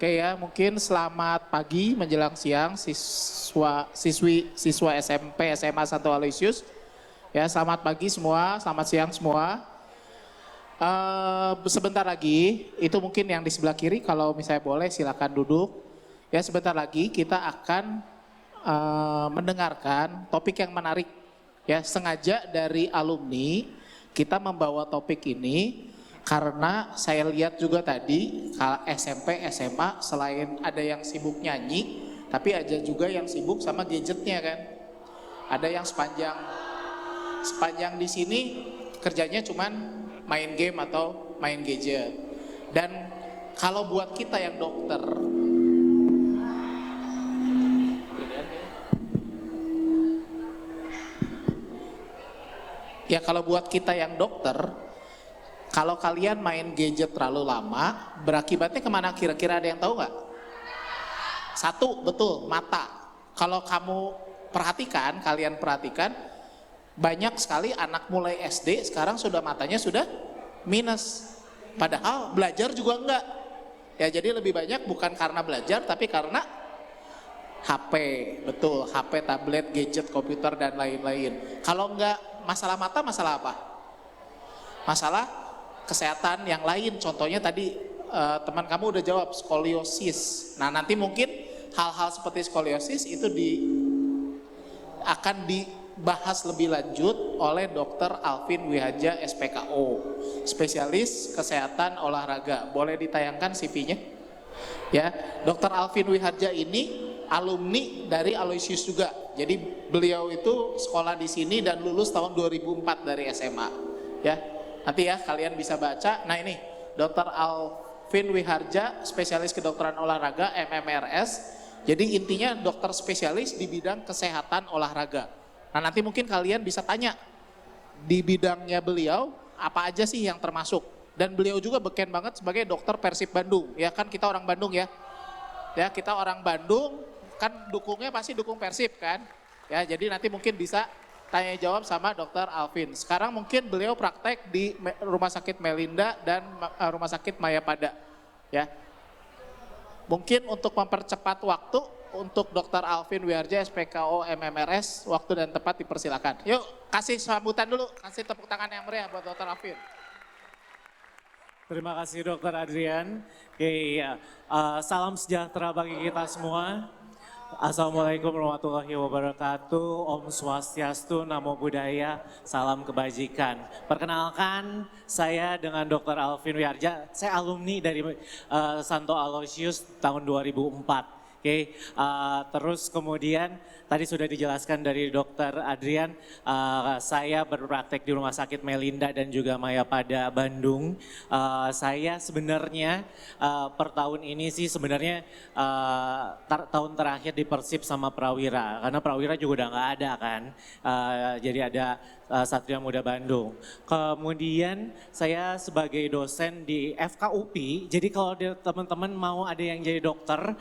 Oke ya, mungkin selamat pagi menjelang siang siswa SMP SMA Santo Aloysius. Ya, selamat pagi semua, selamat siang semua. Sebentar lagi, itu mungkin yang di sebelah kiri kalau misalnya boleh silakan duduk. Ya, sebentar lagi kita akan mendengarkan topik yang menarik. Ya, sengaja dari alumni kita membawa topik ini karena saya lihat juga tadi SMP, SMA selain ada yang sibuk nyanyi, tapi ada juga yang sibuk sama gadgetnya kan. Ada yang sepanjang di sini kerjanya cuman main game atau main gadget. Dan kalau buat kita yang dokter, ya kalau buat kita yang dokter, kalau kalian main gadget terlalu lama, berakibatnya kemana kira-kira ada yang tahu nggak? Satu, betul, mata. Kalau kamu perhatikan, kalian perhatikan, banyak sekali anak mulai SD sekarang sudah matanya sudah minus. Padahal belajar juga enggak. Ya jadi lebih banyak bukan karena belajar, tapi karena HP, betul, HP, tablet, gadget, komputer, dan lain-lain. Kalau enggak masalah mata, masalah apa? Masalah kesehatan yang lain, contohnya tadi teman kamu udah jawab, skoliosis. Nah nanti mungkin hal-hal seperti skoliosis itu akan dibahas lebih lanjut oleh Dr. Alvin Wihaja SPKO, spesialis kesehatan olahraga. Boleh ditayangkan CV-nya? Ya, Dr. Alvin Wihaja ini alumni dari Aloysius juga. Jadi beliau itu sekolah di sini dan lulus tahun 2004 dari SMA. Ya, nanti ya kalian bisa baca. Nah ini Dr. Alvin Wiharja, spesialis kedokteran olahraga MMRS. Jadi intinya dokter spesialis di bidang kesehatan olahraga. Nah nanti mungkin kalian bisa tanya di bidangnya beliau apa aja sih yang termasuk. Dan beliau juga beken banget sebagai dokter Persib Bandung. Ya kan kita orang Bandung ya. Ya kita orang Bandung kan dukungnya pasti dukung Persib kan. Ya jadi nanti mungkin bisa tanya jawab sama Dr. Alvin. Sekarang mungkin beliau praktek di Rumah Sakit Melinda dan Rumah Sakit Mayapada. Ya. Mungkin untuk mempercepat waktu untuk Dr. Alvin Wiharja SPKO MMRS, waktu dan tempat dipersilakan. Yuk kasih sambutan dulu, kasih tepuk tangan yang meriah buat Dr. Alvin. Terima kasih Dokter Adrian. Oke, salam sejahtera bagi kita semua. Assalamualaikum warahmatullahi wabarakatuh. Om Swastiastu, Namo Buddhaya, salam kebajikan. Perkenalkan, saya dengan Dr. Alvin Wiharja, saya alumni dari Santo Aloysius tahun 2004. Oke, terus kemudian tadi sudah dijelaskan dari Dokter Adrian, saya berpraktek di Rumah Sakit Melinda dan juga Mayapada Bandung. Saya sebenarnya per tahun ini sih sebenarnya tahun terakhir di Persib sama Prawira, karena Prawira juga udah nggak ada kan, jadi ada Satria Muda Bandung. Kemudian saya sebagai dosen di FKUPI, jadi kalau teman-teman mau ada yang jadi dokter,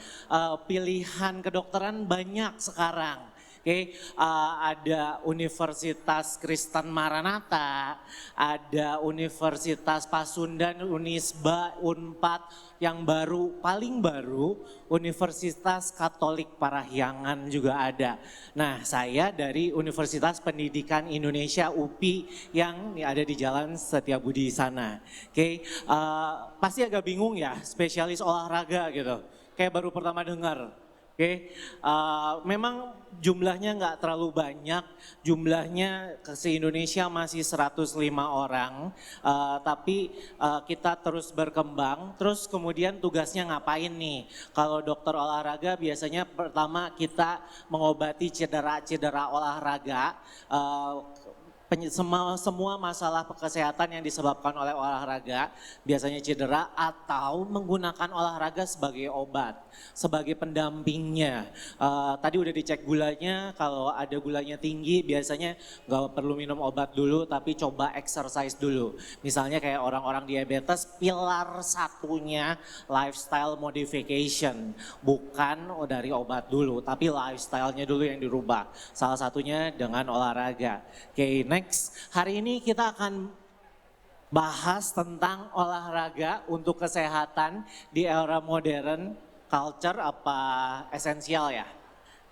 pilihan kedokteran banyak sekarang. Oke, ada Universitas Kristen Maranatha, ada Universitas Pasundan, Unisba, Unpad, yang baru, paling baru Universitas Katolik Parahyangan juga ada. Nah, saya dari Universitas Pendidikan Indonesia UPI yang ada di Jalan Setiabudi sana. Oke, pasti agak bingung ya, spesialis olahraga gitu. Kayak baru pertama dengar. Oke, memang jumlahnya nggak terlalu banyak, jumlahnya se-Indonesia masih 105 orang, tapi kita terus berkembang, terus kemudian tugasnya ngapain nih? Kalau dokter olahraga biasanya pertama kita mengobati cedera-cedera olahraga, semua masalah kesehatan yang disebabkan oleh olahraga, biasanya cedera atau menggunakan olahraga sebagai obat, sebagai pendampingnya. Tadi udah dicek gulanya, kalau ada gulanya tinggi biasanya nggak perlu minum obat dulu tapi coba exercise dulu. Misalnya kayak orang-orang diabetes, pilar satunya lifestyle modification, bukan dari obat dulu tapi lifestyle-nya dulu yang dirubah. Salah satunya dengan olahraga. Oke, next, hari ini kita akan bahas tentang olahraga untuk kesehatan di era modern culture apa esensial ya?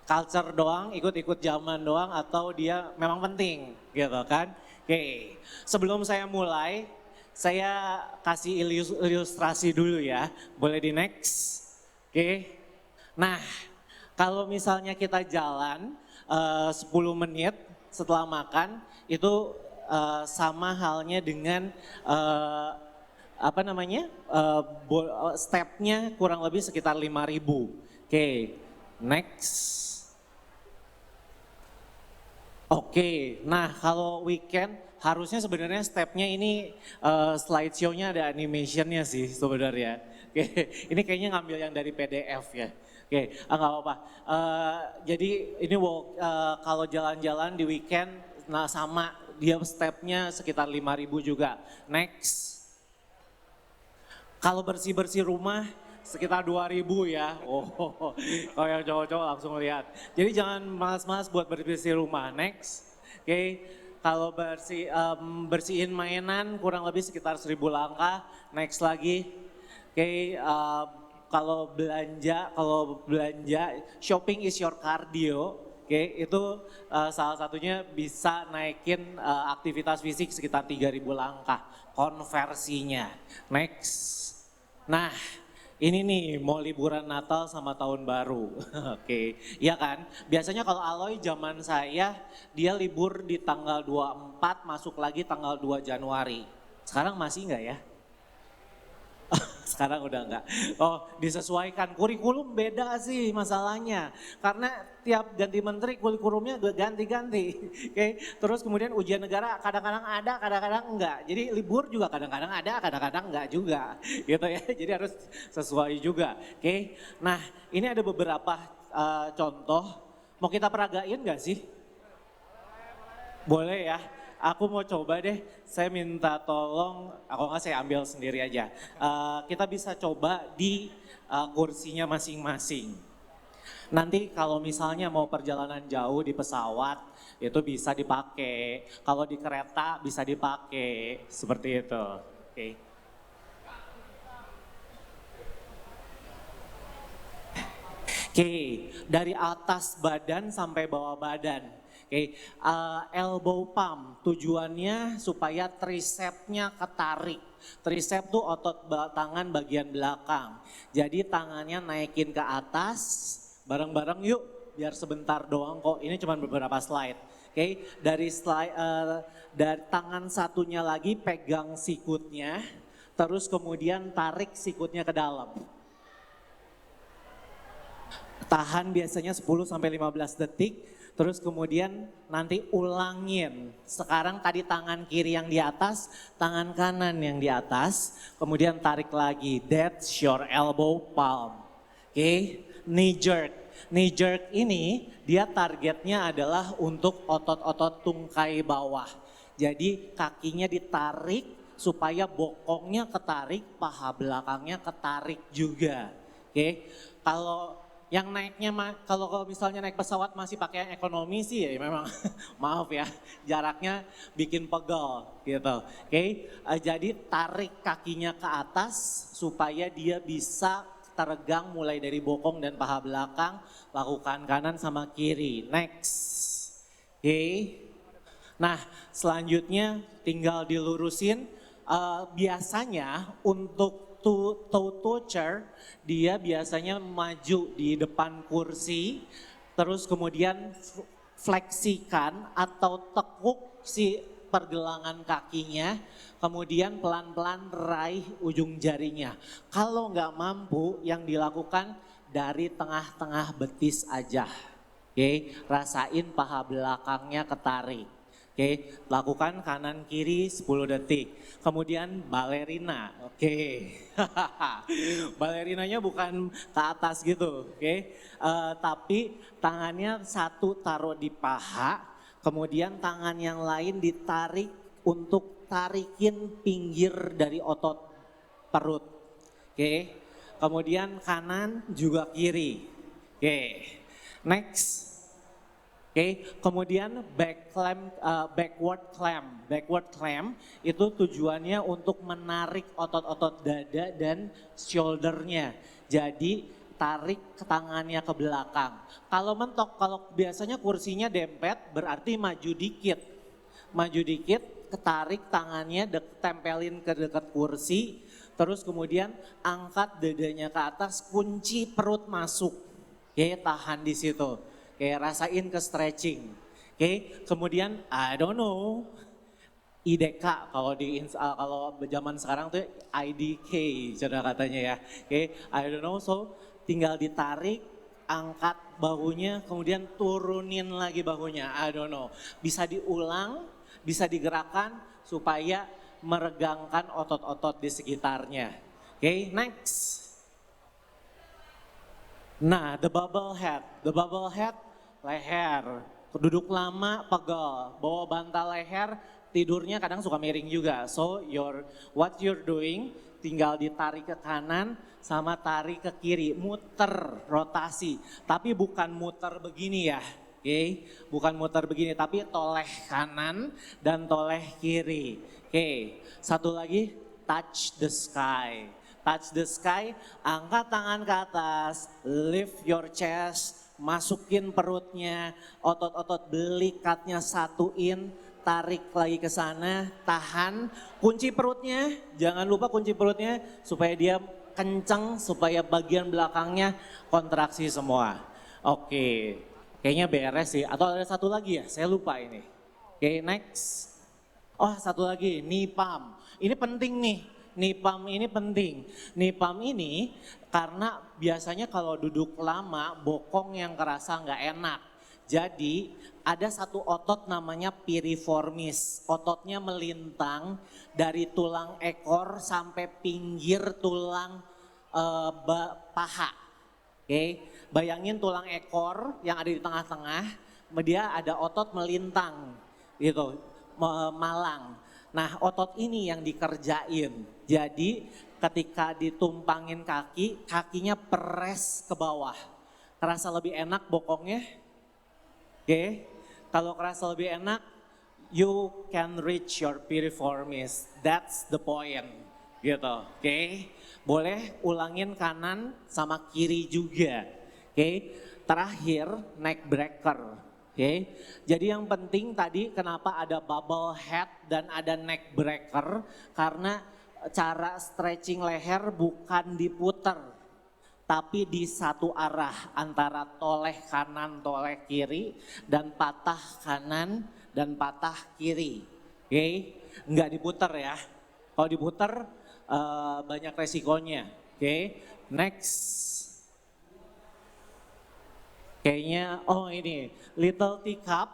Culture doang, ikut-ikut zaman doang atau dia memang penting gitu kan? Oke, sebelum saya mulai, saya kasih ilustrasi dulu ya. Boleh di next? Oke. Nah, kalau misalnya kita jalan 10 menit setelah makan, itu sama halnya dengan apa namanya, stepnya kurang lebih sekitar 5.000. Oke, next. Oke, nah kalau weekend harusnya sebenarnya stepnya ini slideshow-nya ada animation-nya sih sebenarnya. Oke, ini kayaknya ngambil yang dari PDF ya. Oke, nggak apa-apa. Jadi ini kalau jalan-jalan di weekend, nah sama dia stepnya sekitar 5.000 juga. Next. Kalau bersih-bersih rumah sekitar 2.000 ya. Oh, kalau yang cowok-cowok langsung lihat. Jadi jangan malas-malas buat bersih rumah. Next. Oke, kalau bersihin mainan kurang lebih sekitar 1.000 langkah. Next lagi. Oke, kalau belanja shopping is your cardio. Oke, itu salah satunya bisa naikin aktivitas fisik sekitar 3.000 langkah konversinya. Next. Nah, ini nih mau liburan Natal sama Tahun Baru. Oke, iya kan? Biasanya kalau Aloy zaman saya dia libur di tanggal 24 masuk lagi tanggal 2 Januari. Sekarang masih enggak ya? Sekarang udah enggak. Oh, disesuaikan. Kurikulum beda sih masalahnya. Karena tiap ganti menteri kurikulumnya ganti-ganti. Oke, terus kemudian ujian negara kadang-kadang ada, kadang-kadang enggak. Jadi libur juga kadang-kadang ada, kadang-kadang enggak juga. Gitu ya. Jadi harus sesuai juga. Oke. Nah, ini ada beberapa contoh. Mau kita peragain enggak sih? Boleh ya. Aku mau coba deh, saya minta tolong, aku nggak saya ambil sendiri aja. Kita bisa coba di kursinya masing-masing. Nanti kalau misalnya mau perjalanan jauh di pesawat, itu bisa dipakai. Kalau di kereta bisa dipakai, seperti itu. Oke. Oke, dari atas badan sampai bawah badan. Oke, elbow pump tujuannya supaya tricepsnya ketarik. Tricep tuh otot tangan bagian belakang. Jadi tangannya naikin ke atas, bareng-bareng yuk biar sebentar doang kok. Ini cuma beberapa slide. Oke, dari tangan satunya lagi pegang sikutnya, terus kemudian tarik sikutnya ke dalam. Tahan biasanya 10 sampai 15 detik. Terus kemudian nanti ulangin. Sekarang tadi tangan kiri yang di atas, tangan kanan yang di atas. Kemudian tarik lagi. That's your elbow palm. Oke, knee jerk. Knee jerk ini dia targetnya adalah untuk otot-otot tungkai bawah. Jadi kakinya ditarik supaya bokongnya ketarik, paha belakangnya ketarik juga. Oke, kalau yang naiknya, kalau misalnya naik pesawat masih pakai yang ekonomi sih ya memang maaf ya jaraknya bikin pegel gitu. Oke, jadi tarik kakinya ke atas supaya dia bisa teregang mulai dari bokong dan paha belakang, lakukan kanan sama kiri. Next. Oke. Nah selanjutnya tinggal dilurusin, biasanya untuk toe toucher dia biasanya maju di depan kursi, terus kemudian fleksikan atau tekuk si pergelangan kakinya, kemudian pelan-pelan raih ujung jarinya. Kalau nggak mampu yang dilakukan dari tengah-tengah betis aja. Oke, rasain paha belakangnya ketarik. Oke, lakukan kanan kiri 10 detik. Kemudian balerina. Oke. Balerinanya bukan ke atas gitu, oke. Tapi tangannya satu taruh di paha, kemudian tangan yang lain ditarik untuk tarikin pinggir dari otot perut. Oke. Kemudian kanan juga kiri. Oke. Next. Oke, kemudian backward clamp itu tujuannya untuk menarik otot-otot dada dan shouldernya. Jadi tarik ke tangannya ke belakang. Kalau mentok, kalau biasanya kursinya dempet berarti maju dikit. Maju dikit, ketarik tangannya, tempelin ke dekat kursi, terus kemudian angkat dadanya ke atas, kunci perut masuk. Oke, tahan di situ. Oke, rasain ke stretching. Oke, kemudian I don't know, IDK kalau zaman sekarang tuh IDK cara katanya ya. Oke, I don't know, so tinggal ditarik, angkat bahunya, kemudian turunin lagi bahunya. I don't know. Bisa diulang, bisa digerakkan supaya meregangkan otot-otot di sekitarnya. Oke, next. Nah, the bubble head. The bubble head, leher. Duduk lama, pegel. Bawa bantal leher, tidurnya kadang suka miring juga. So, what you're doing, tinggal ditarik ke kanan sama tarik ke kiri. Muter, rotasi. Tapi bukan muter begini ya. Oke, bukan muter begini, tapi toleh kanan dan toleh kiri. Oke, satu lagi, touch the sky. Touch the sky, angkat tangan ke atas, lift your chest, masukin perutnya, otot-otot belikatnya satuin, tarik lagi ke sana, tahan, kunci perutnya, jangan lupa kunci perutnya supaya dia kencang, supaya bagian belakangnya kontraksi semua. Oke, kayaknya beres sih, atau ada satu lagi ya, saya lupa ini. Oke, next. Oh, satu lagi, knee pump. Ini penting nih. Knee pump ini penting. Knee pump ini karena biasanya kalau duduk lama bokong yang kerasa nggak enak. Jadi ada satu otot namanya piriformis. Ototnya melintang dari tulang ekor sampai pinggir tulang paha. Oke, bayangin tulang ekor yang ada di tengah-tengah, dia ada otot melintang gitu, malang. Nah, otot ini yang dikerjain. Jadi ketika ditumpangin kaki, kakinya press ke bawah. Kerasa lebih enak bokongnya? Oke, kalau kerasa lebih enak, you can reach your piriformis. That's the point. Gitu, oke. Boleh ulangin kanan sama kiri juga. Oke, terakhir neck breaker. Oke, jadi yang penting tadi kenapa ada bubble head dan ada neck breaker, karena cara stretching leher bukan diputer, tapi di satu arah antara toleh kanan, toleh kiri, dan patah kanan dan patah kiri. Oke, nggak diputer ya. Kalau diputer banyak resikonya. Oke, next. Kayaknya, oh ini, little teacup,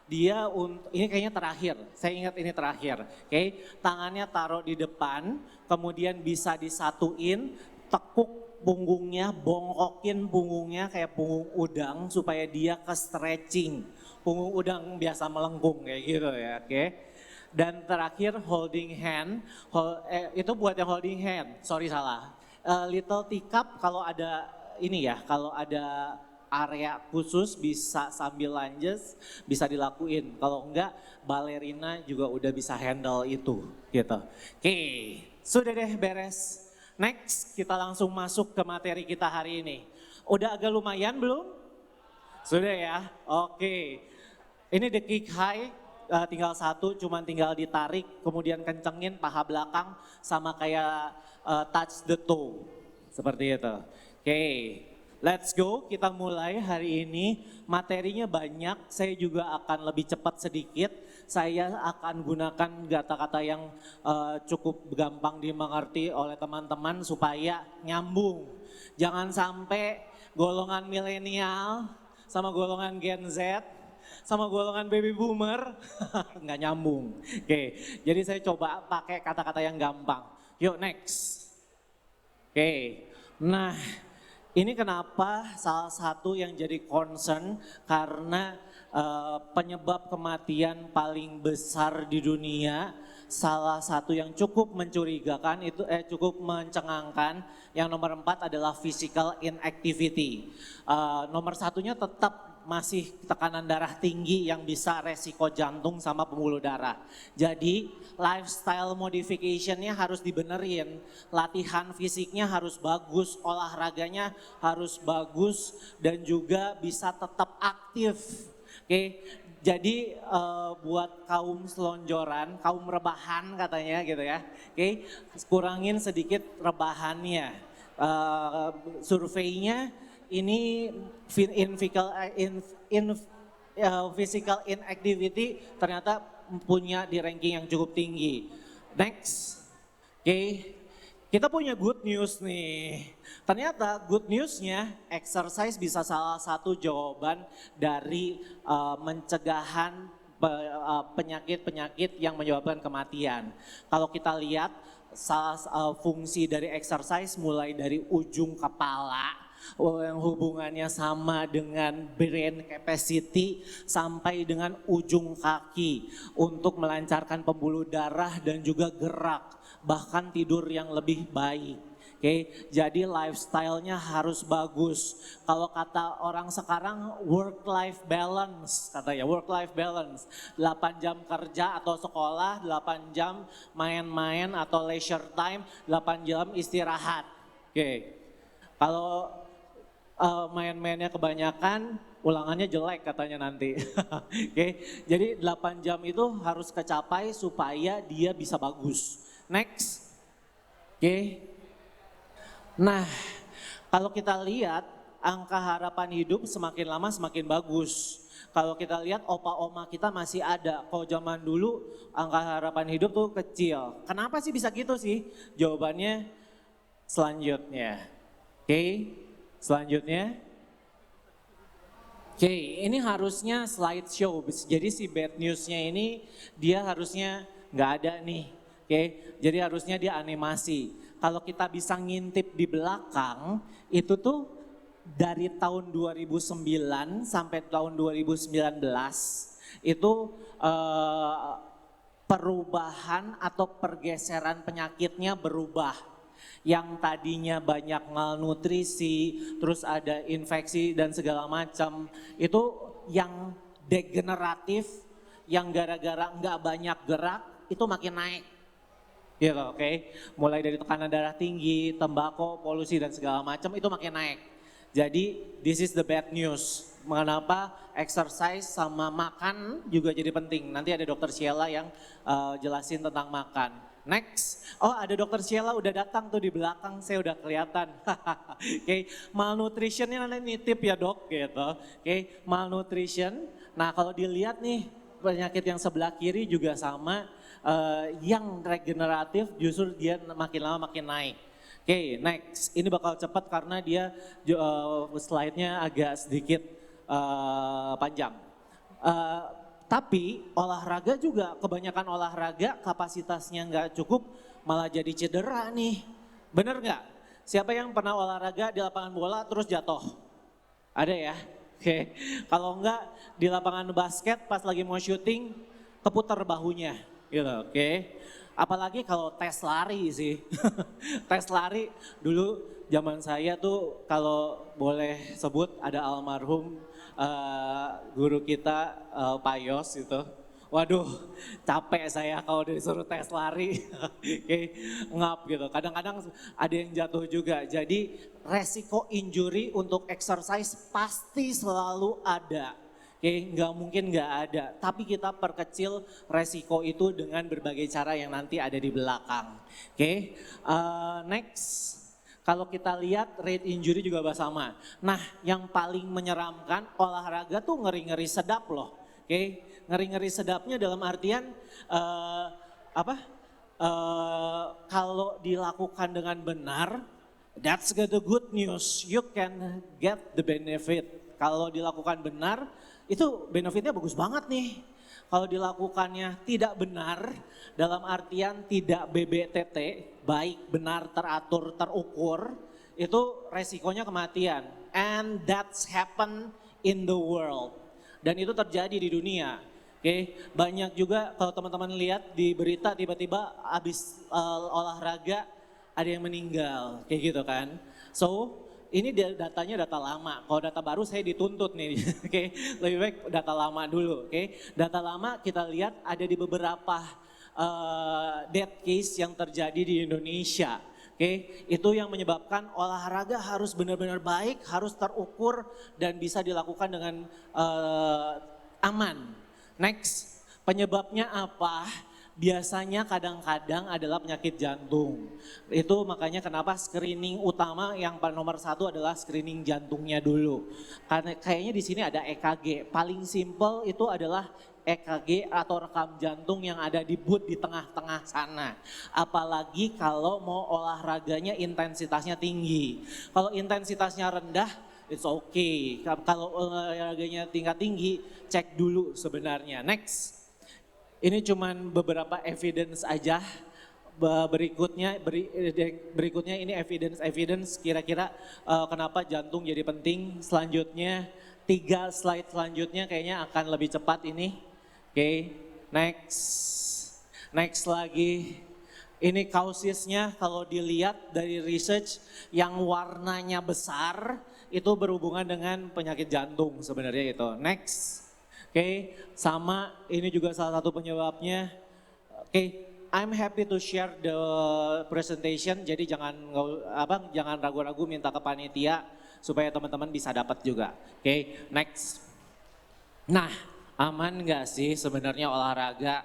dia ini kayaknya terakhir, saya ingat ini terakhir. Oke, tangannya taruh di depan, kemudian bisa disatuin, tekuk punggungnya, bongkokin punggungnya kayak punggung udang supaya dia ke stretching. Punggung udang biasa melengkung kayak gitu ya, oke. Dan terakhir holding hand, itu buat yang holding hand, sorry salah. Little teacup kalau ada ini ya, kalau ada area khusus bisa sambil lunges, bisa dilakuin. Kalau enggak, balerina juga udah bisa handle itu gitu. Oke, sudah deh beres. Next, kita langsung masuk ke materi kita hari ini. Udah agak lumayan belum? Sudah ya, oke. Ini the kick high, tinggal satu, cuman tinggal ditarik, kemudian kencengin paha belakang sama kayak touch the toe. Seperti itu. Oke. Let's go, kita mulai hari ini. Materinya banyak, saya juga akan lebih cepat sedikit. Saya akan gunakan kata-kata yang cukup gampang dimengerti oleh teman-teman supaya nyambung. Jangan sampai golongan milenial sama golongan Gen Z sama golongan baby boomer nggak nyambung. Oke, jadi saya coba pakai kata-kata yang gampang. Yuk next. Oke, nah. Ini kenapa salah satu yang jadi concern karena penyebab kematian paling besar di dunia, salah satu yang cukup mencurigakan itu cukup mencengangkan, yang nomor 4 adalah physical inactivity. Nomor satunya tetap masih tekanan darah tinggi yang bisa resiko jantung sama pembuluh darah. Jadi lifestyle modificationnya harus dibenerin, latihan fisiknya harus bagus, olahraganya harus bagus dan juga bisa tetap aktif. Oke, jadi buat kaum selonjoran, kaum rebahan katanya gitu ya. Oke, kurangin sedikit rebahannya. Surveinya ini physical inactivity ternyata punya di ranking yang cukup tinggi. Next, oke, kita punya good news nih. Ternyata good newsnya exercise bisa salah satu jawaban dari pencegahan penyakit-penyakit yang menyebabkan kematian. Kalau kita lihat fungsi dari exercise mulai dari ujung kepala yang hubungannya sama dengan brain capacity sampai dengan ujung kaki untuk melancarkan pembuluh darah dan juga gerak bahkan tidur yang lebih baik. Oke, jadi lifestyle-nya harus bagus. Kalau kata orang sekarang work-life balance, katanya work-life balance. 8 jam kerja atau sekolah, 8 jam main-main atau leisure time, 8 jam istirahat. Oke, kalau main-mainnya kebanyakan, ulangannya jelek katanya nanti. Oke, jadi 8 jam itu harus kecapai supaya dia bisa bagus. Next, oke. Nah, kalau kita lihat angka harapan hidup semakin lama semakin bagus. Kalau kita lihat opa-oma kita masih ada. Kalau zaman dulu angka harapan hidup tuh kecil. Kenapa sih bisa gitu sih? Jawabannya selanjutnya. Oke, selanjutnya. Oke, ini harusnya slideshow. Jadi si bad newsnya ini dia harusnya nggak ada nih. Oke, jadi harusnya dia animasi. Kalau kita bisa ngintip di belakang, itu tuh dari tahun 2009 sampai tahun 2019, itu perubahan atau pergeseran penyakitnya berubah. Yang tadinya banyak malnutrisi, terus ada infeksi dan segala macam, itu yang degeneratif, yang gara-gara nggak banyak gerak, itu makin naik. Gitu, oke. Mulai dari tekanan darah tinggi, tembakau, polusi dan segala macam itu makin naik. Jadi this is the bad news. Mengapa exercise sama makan juga jadi penting. Nanti ada Dokter Sheila yang jelasin tentang makan. Next, oh ada Dokter Sheila udah datang tuh di belakang, saya udah kelihatan. Oke, malnutritionnya nanti nitip ya dok gitu. Oke, malnutrition. Nah kalau dilihat nih penyakit yang sebelah kiri juga sama. Yang regeneratif justru dia makin lama makin naik. Oke, next. Ini bakal cepat karena dia slide-nya agak sedikit panjang. Tapi olahraga juga, kebanyakan olahraga kapasitasnya nggak cukup malah jadi cedera nih. Bener nggak? Siapa yang pernah olahraga di lapangan bola terus jatuh? Ada ya? Oke, kalau enggak di lapangan basket pas lagi mau syuting keputar bahunya. Gitu, oke. Apalagi kalau tes lari sih. Tes lari dulu zaman saya tuh kalau boleh sebut ada almarhum guru kita Pak Yos gitu. Waduh capek saya kalau disuruh tes lari. Oke, ngap gitu. Kadang-kadang ada yang jatuh juga. Jadi resiko injury untuk exercise pasti selalu ada. Oke, nggak mungkin nggak ada, tapi kita perkecil resiko itu dengan berbagai cara yang nanti ada di belakang. Oke, next, kalau kita lihat rate injury juga sama. Nah, yang paling menyeramkan olahraga tuh ngeri-ngeri sedap loh. Oke, ngeri-ngeri sedapnya dalam artian kalau dilakukan dengan benar, that's the good news. You can get the benefit. Kalau dilakukan benar, itu benefitnya bagus banget nih. Kalau dilakukannya tidak benar, dalam artian tidak BBTT, baik, benar, teratur, terukur, itu resikonya kematian. And that's happen in the world. Dan itu terjadi di dunia. Oke, banyak juga kalau teman-teman lihat di berita tiba-tiba habis olahraga ada yang meninggal, kayak gitu kan. So, ini datanya data lama. Kalau data baru saya dituntut nih. Oke, lebih baik data lama dulu. Oke, data lama kita lihat ada di beberapa death case yang terjadi di Indonesia. Oke, itu yang menyebabkan olahraga harus benar-benar baik, harus terukur dan bisa dilakukan dengan aman. Next, penyebabnya apa? Biasanya kadang-kadang adalah penyakit jantung. Itu makanya kenapa screening utama yang nomor satu adalah screening jantungnya dulu. Karena kayaknya di sini ada EKG. Paling simple itu adalah EKG atau rekam jantung yang ada di boot di tengah-tengah sana. Apalagi kalau mau olahraganya intensitasnya tinggi. Kalau intensitasnya rendah, it's okay. Kalau olahraganya tingkat tinggi, cek dulu sebenarnya. Next. Ini cuman beberapa evidence aja. Berikutnya ini evidence kira-kira kenapa jantung jadi penting. Selanjutnya 3 slide selanjutnya kayaknya akan lebih cepat ini. Oke, next lagi. Ini kausisnya kalau dilihat dari research yang warnanya besar itu berhubungan dengan penyakit jantung sebenarnya itu. Next. Oke, sama ini juga salah satu penyebabnya. Oke, I'm happy to share the presentation. Jadi jangan ragu-ragu minta ke panitia supaya teman-teman bisa dapat juga. Oke, next. Nah, aman nggak sih sebenarnya olahraga?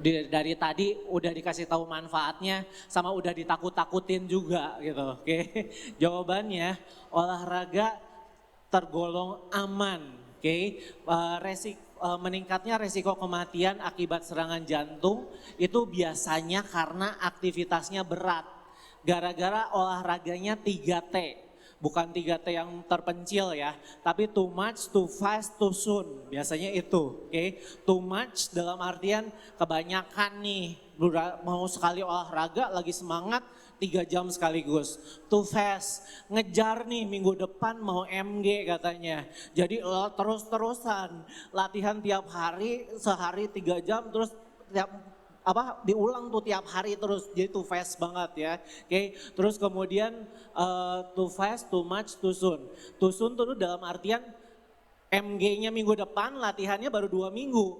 Dari tadi udah dikasih tahu manfaatnya sama udah ditakut-takutin juga gitu. Oke, jawabannya olahraga tergolong aman. Oke, meningkatnya resiko kematian akibat serangan jantung itu biasanya karena aktivitasnya berat. Gara-gara olahraganya 3T. Bukan 3T yang terpencil ya, tapi too much, too fast, too soon. Biasanya itu, oke. Too much dalam artian kebanyakan nih, mau sekali olahraga lagi semangat, 3 jam sekaligus. Too fast, ngejar nih minggu depan mau MG katanya. Jadi terus-terusan latihan tiap hari, sehari 3 jam terus diulang tuh tiap hari terus, jadi too fast banget ya. Oke, terus kemudian too fast, too much, too soon. Too soon tuh dalam artian MG-nya minggu depan, latihannya baru 2 minggu.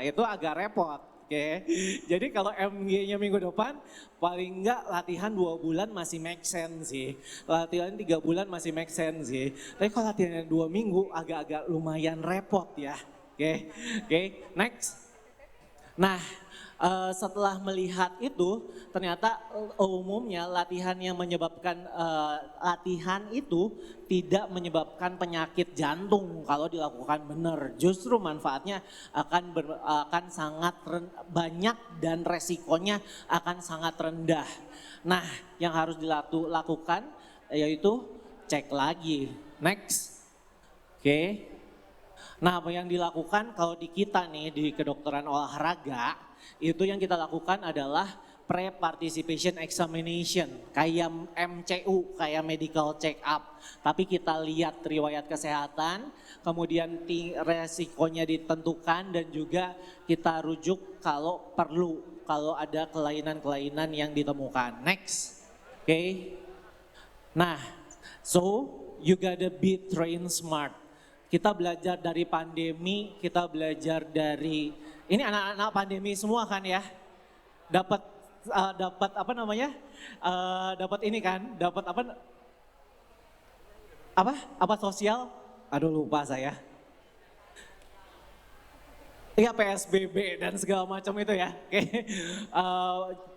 Itu agak repot. Oke, jadi kalau MG-nya minggu depan paling enggak latihan 2 bulan masih make sense sih. Latihan 3 bulan masih make sense sih. Tapi kalau latihannya 2 minggu agak-agak lumayan repot ya. Oke, next. Nah, setelah melihat itu ternyata umumnya latihan yang menyebabkan latihan itu tidak menyebabkan penyakit jantung kalau dilakukan benar. Justru manfaatnya akan sangat banyak dan resikonya akan sangat rendah. Nah, yang harus dilakukan yaitu cek lagi. Next. Oke. Nah, apa yang dilakukan kalau di kita nih di kedokteran olahraga, itu yang kita lakukan adalah pre-participation examination, kayak MCU, kayak medical check up. Tapi kita lihat riwayat kesehatan, kemudian resikonya ditentukan dan juga kita rujuk kalau perlu, kalau ada kelainan-kelainan yang ditemukan. Next, oke. Nah, so you gotta be trained smart. Kita belajar dari pandemi, kita belajar dari, ini anak-anak pandemi semua kan ya, dapat apa namanya, dapat ini kan, dapat apa sosial, aduh lupa saya. Iya PSBB dan segala macam itu ya, oke.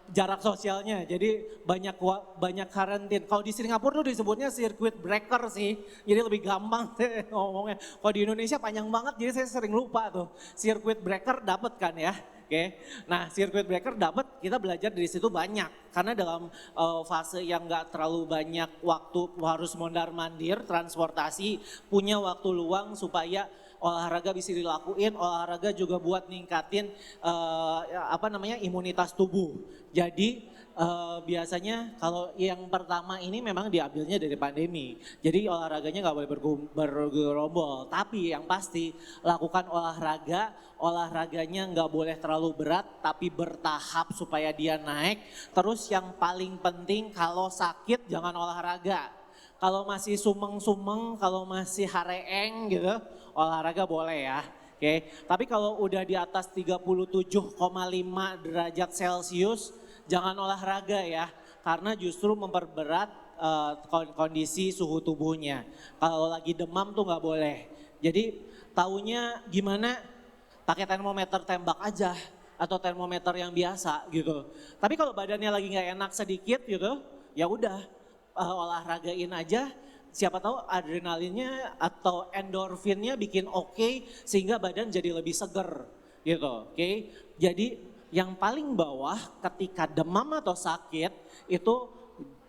Jarak sosialnya, jadi banyak karantin. Kalau di Singapura tuh disebutnya circuit breaker sih, jadi lebih gampang ngomongnya. Kalau di Indonesia panjang banget, jadi saya sering lupa tuh. Circuit breaker dapat kan ya, oke. Nah circuit breaker dapat, kita belajar dari situ banyak. Karena dalam fase yang nggak terlalu banyak waktu harus mondar-mandir, transportasi, punya waktu luang supaya olahraga bisa dilakuin, olahraga juga buat ningkatin imunitas tubuh. Jadi biasanya kalau yang pertama ini memang diambilnya dari pandemi. Jadi olahraganya nggak boleh bergerombol. Tapi yang pasti lakukan olahraganya nggak boleh terlalu berat, tapi bertahap supaya dia naik. Terus yang paling penting kalau sakit jangan olahraga. Kalau masih sumeng-sumeng, kalau masih hareeng gitu, olahraga boleh ya. Oke, tapi kalau udah di atas 37,5 derajat Celcius, jangan olahraga ya. Karena justru memperberat kondisi suhu tubuhnya. Kalau lagi demam tuh nggak boleh. Jadi taunya gimana? Pakai termometer tembak aja atau termometer yang biasa gitu. Tapi kalau badannya lagi nggak enak sedikit gitu, ya udah olahragain aja. Siapa tahu adrenalinnya atau endorfinnya bikin oke sehingga badan jadi lebih seger gitu. Oke. Jadi yang paling bawah ketika demam atau sakit itu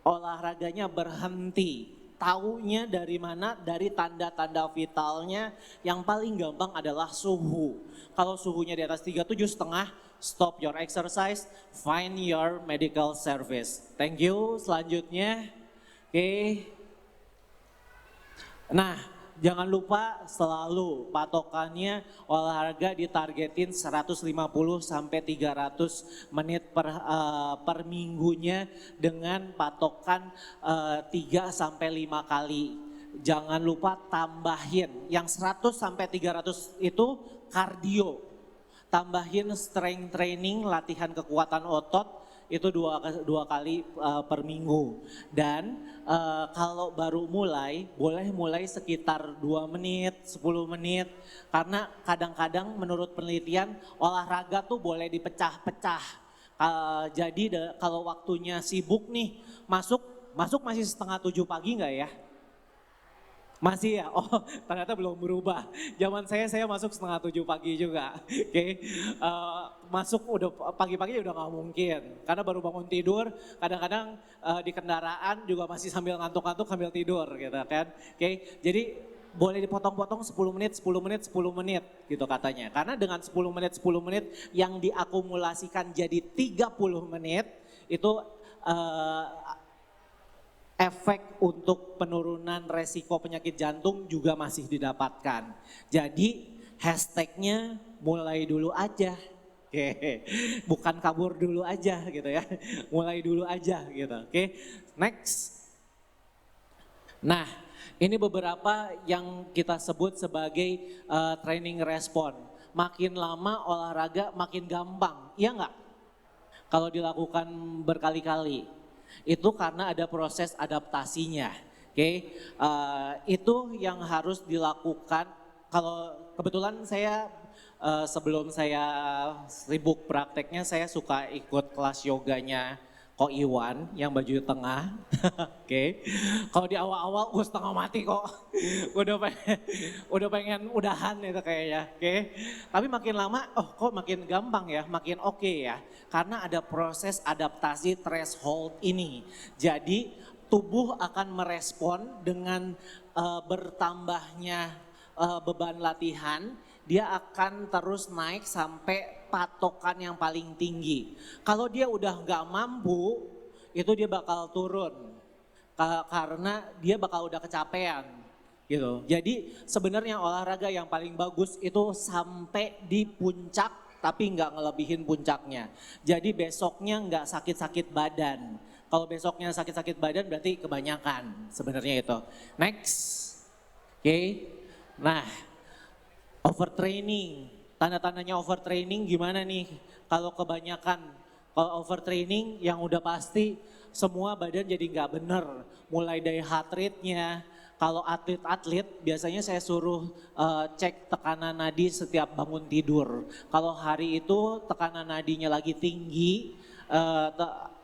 olahraganya berhenti. Taunya dari mana? Dari tanda-tanda vitalnya yang paling gampang adalah suhu. Kalau suhunya di atas 37,5, stop your exercise, find your medical service. Thank you, selanjutnya. Oke. Nah, jangan lupa selalu patokannya olahraga ditargetin 150 sampai 300 menit per minggunya dengan patokan 3 sampai 5 kali. Jangan lupa tambahin yang 100 sampai 300 itu kardio. Tambahin strength training, latihan kekuatan otot itu dua kali per minggu. Dan kalau baru mulai, boleh mulai sekitar 2 menit, 10 menit. Karena kadang-kadang menurut penelitian olahraga tuh boleh dipecah-pecah. Jadi kalau waktunya sibuk nih, masuk masih setengah 7 pagi nggak ya? Masih ya? Oh ternyata belum berubah. Zaman saya masuk setengah 7 pagi juga. Oke, masuk udah pagi-pagi udah nggak mungkin. Karena baru bangun tidur, kadang-kadang di kendaraan juga masih sambil ngantuk-ngantuk sambil tidur gitu kan. Oke, jadi boleh dipotong-potong 10 menit, 10 menit, 10 menit gitu katanya. Karena dengan 10 menit, 10 menit yang diakumulasikan jadi 30 menit itu efek untuk penurunan resiko penyakit jantung juga masih didapatkan. Jadi hashtagnya mulai dulu aja. Bukan kabur dulu aja gitu ya. Mulai dulu aja gitu. Oke, next. Nah, ini beberapa yang kita sebut sebagai training respon. Makin lama olahraga makin gampang, iya nggak? Kalau dilakukan berkali-kali. Itu karena ada proses adaptasinya. Oke, itu yang harus dilakukan. Kalau kebetulan saya sebelum saya sibuk prakteknya, saya suka ikut kelas yoganya Ko Iwan yang baju tengah. Oke, kalau di awal-awal gue setengah mati kok. udah pengen udahan itu kayaknya. Oke, tapi makin lama, oh kok makin gampang ya, makin oke ya. Karena ada proses adaptasi threshold ini. Jadi tubuh akan merespon dengan bertambahnya beban latihan, dia akan terus naik sampai patokan yang paling tinggi. Kalau dia udah nggak mampu, itu dia bakal turun karena dia bakal udah kecapean gitu. Jadi sebenarnya olahraga yang paling bagus itu sampai di puncak tapi nggak ngelebihin puncaknya. Jadi besoknya nggak sakit-sakit badan. Kalau besoknya sakit-sakit badan berarti kebanyakan sebenarnya itu. Next, oke. Nah, overtraining. Tanda-tandanya overtraining gimana nih? Kalau kebanyakan, kalau overtraining yang udah pasti semua badan jadi nggak bener. Mulai dari heart rate-nya, kalau atlet-atlet biasanya saya suruh cek tekanan nadi setiap bangun tidur. Kalau hari itu tekanan nadinya lagi tinggi,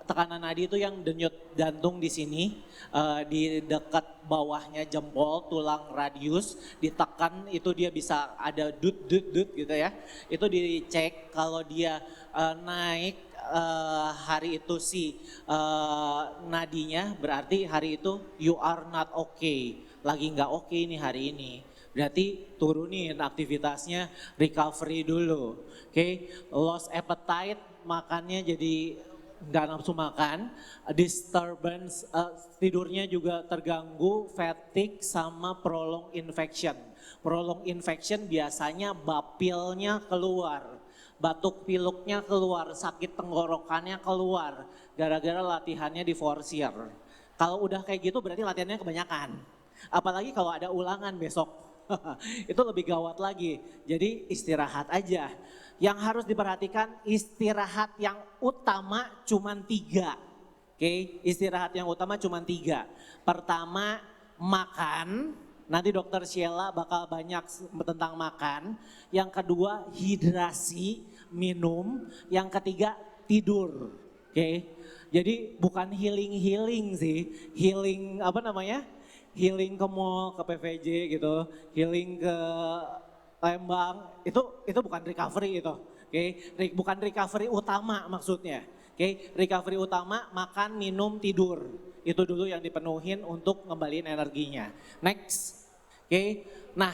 tekanan nadi itu yang denyut jantung di sini, di dekat bawahnya jempol, tulang radius, ditekan itu dia bisa ada dut gitu ya. Itu dicek kalau dia naik hari itu nadinya berarti hari itu you are not okay. Lagi nggak oke nih hari ini. Berarti turunin aktivitasnya, recovery dulu. Oke, lost appetite, makannya jadi nggak nafsu makan, disturbance, tidurnya juga terganggu, fatigue sama prolonged infection. Prolonged infection biasanya bapilnya keluar, batuk piluknya keluar, sakit tenggorokannya keluar, gara-gara latihannya diforsir. Kalau udah kayak gitu berarti latihannya kebanyakan. Apalagi kalau ada ulangan besok. Itu lebih gawat lagi. Jadi istirahat aja. Yang harus diperhatikan istirahat yang utama cuma 3. Oke, istirahat yang utama cuma 3. Pertama makan. Nanti dokter Sheila bakal banyak tentang makan. Yang kedua hidrasi, minum. Yang ketiga tidur. Oke, jadi bukan healing sih. Healing apa namanya? Healing ke mall, ke PVJ gitu. Healing ke Lembang. Itu bukan recovery itu. Oke, bukan recovery utama maksudnya. Oke, recovery utama makan, minum, tidur. Itu dulu yang dipenuhin untuk ngembaliin energinya. Next. Oke. Nah,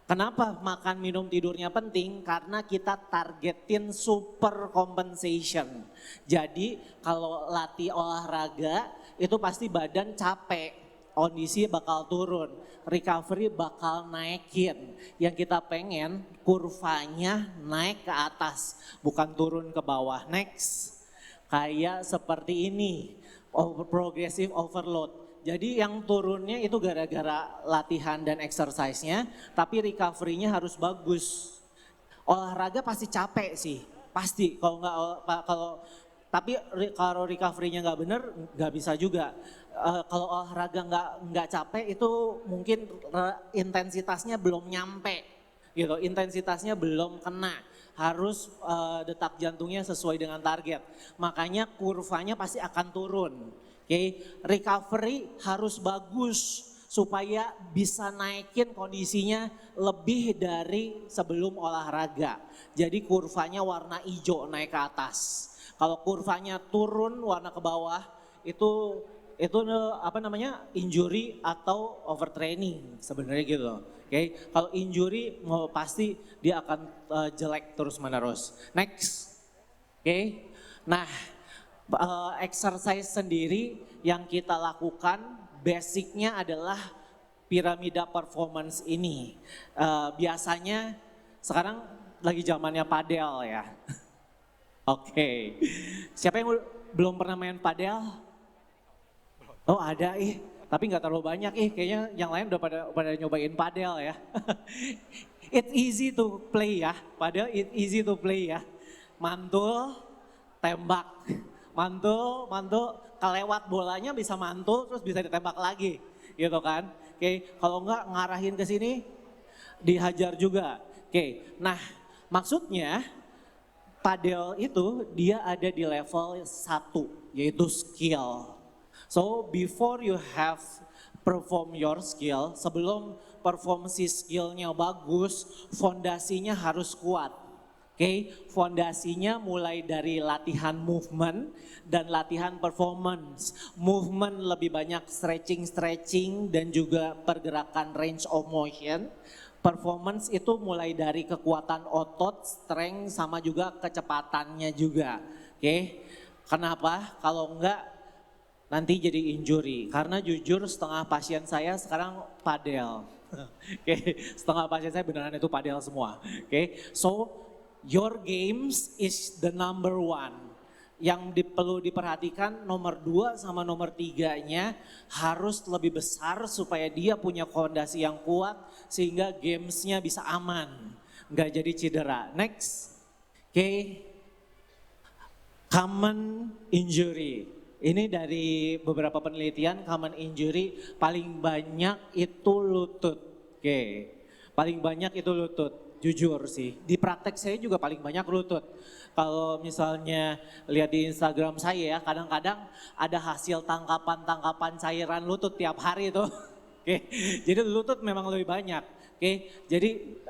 kenapa makan, minum, tidurnya penting? Karena kita targetin super compensation. Jadi kalau latih olahraga itu pasti badan capek, kondisi bakal turun, recovery bakal naikin. Yang kita pengen kurvanya naik ke atas, bukan turun ke bawah. Next. Kayak seperti ini, progressive overload. Jadi yang turunnya itu gara-gara latihan dan exercise-nya, tapi recovery-nya harus bagus. Olahraga pasti capek sih, pasti. Kalau recovery-nya nggak bener, nggak bisa juga. Kalau olahraga nggak capek itu mungkin intensitasnya belum nyampe, gitu. Intensitasnya belum kena. Harus detak jantungnya sesuai dengan target. Makanya kurvanya pasti akan turun. Oke, recovery harus bagus supaya bisa naikin kondisinya lebih dari sebelum olahraga. Jadi kurvanya warna hijau naik ke atas. Kalau kurvanya turun warna ke bawah itu apa namanya? Injury atau overtraining sebenarnya gitu. Oke, kalau injury pasti dia akan jelek terus-menerus. Next. Oke. Nah, exercise sendiri yang kita lakukan basicnya adalah piramida performance ini. Biasanya sekarang lagi zamannya padel ya. Oke. Siapa yang belum pernah main padel? Oh ada tapi nggak terlalu banyak kayaknya yang lain udah pada nyobain padel ya. It's easy to play ya, padel it's easy to play ya. Mantul, tembak, mantul, kelewat bolanya bisa mantul terus bisa ditembak lagi gitu kan. Oke, kalau nggak ngarahin ke sini dihajar juga. Oke, nah maksudnya padel itu dia ada di level 1 yaitu skill. So before you have perform your skill, sebelum perform si skillnya bagus, fondasinya harus kuat. Oke, fondasinya mulai dari latihan movement dan latihan performance. Movement lebih banyak stretching dan juga pergerakan range of motion. Performance itu mulai dari kekuatan otot, strength sama juga kecepatannya juga. Oke, kenapa? Kalau enggak nanti jadi injury. Karena jujur setengah pasien saya sekarang padel. Oke, setengah pasien saya beneran itu padel semua. Oke, so your games is the number 1. Yang perlu diperhatikan nomor 2 sama nomor 3-nya harus lebih besar supaya dia punya fondasi yang kuat sehingga gamesnya bisa aman. Nggak jadi cedera. Next. Oke, common injury. Ini dari beberapa penelitian common injury paling banyak itu lutut. Oke, paling banyak itu lutut. Jujur sih, di praktek saya juga paling banyak lutut. Kalau misalnya lihat di Instagram saya ya, kadang-kadang ada hasil tangkapan cairan lutut tiap hari itu. Oke, jadi lutut memang lebih banyak. Oke, jadi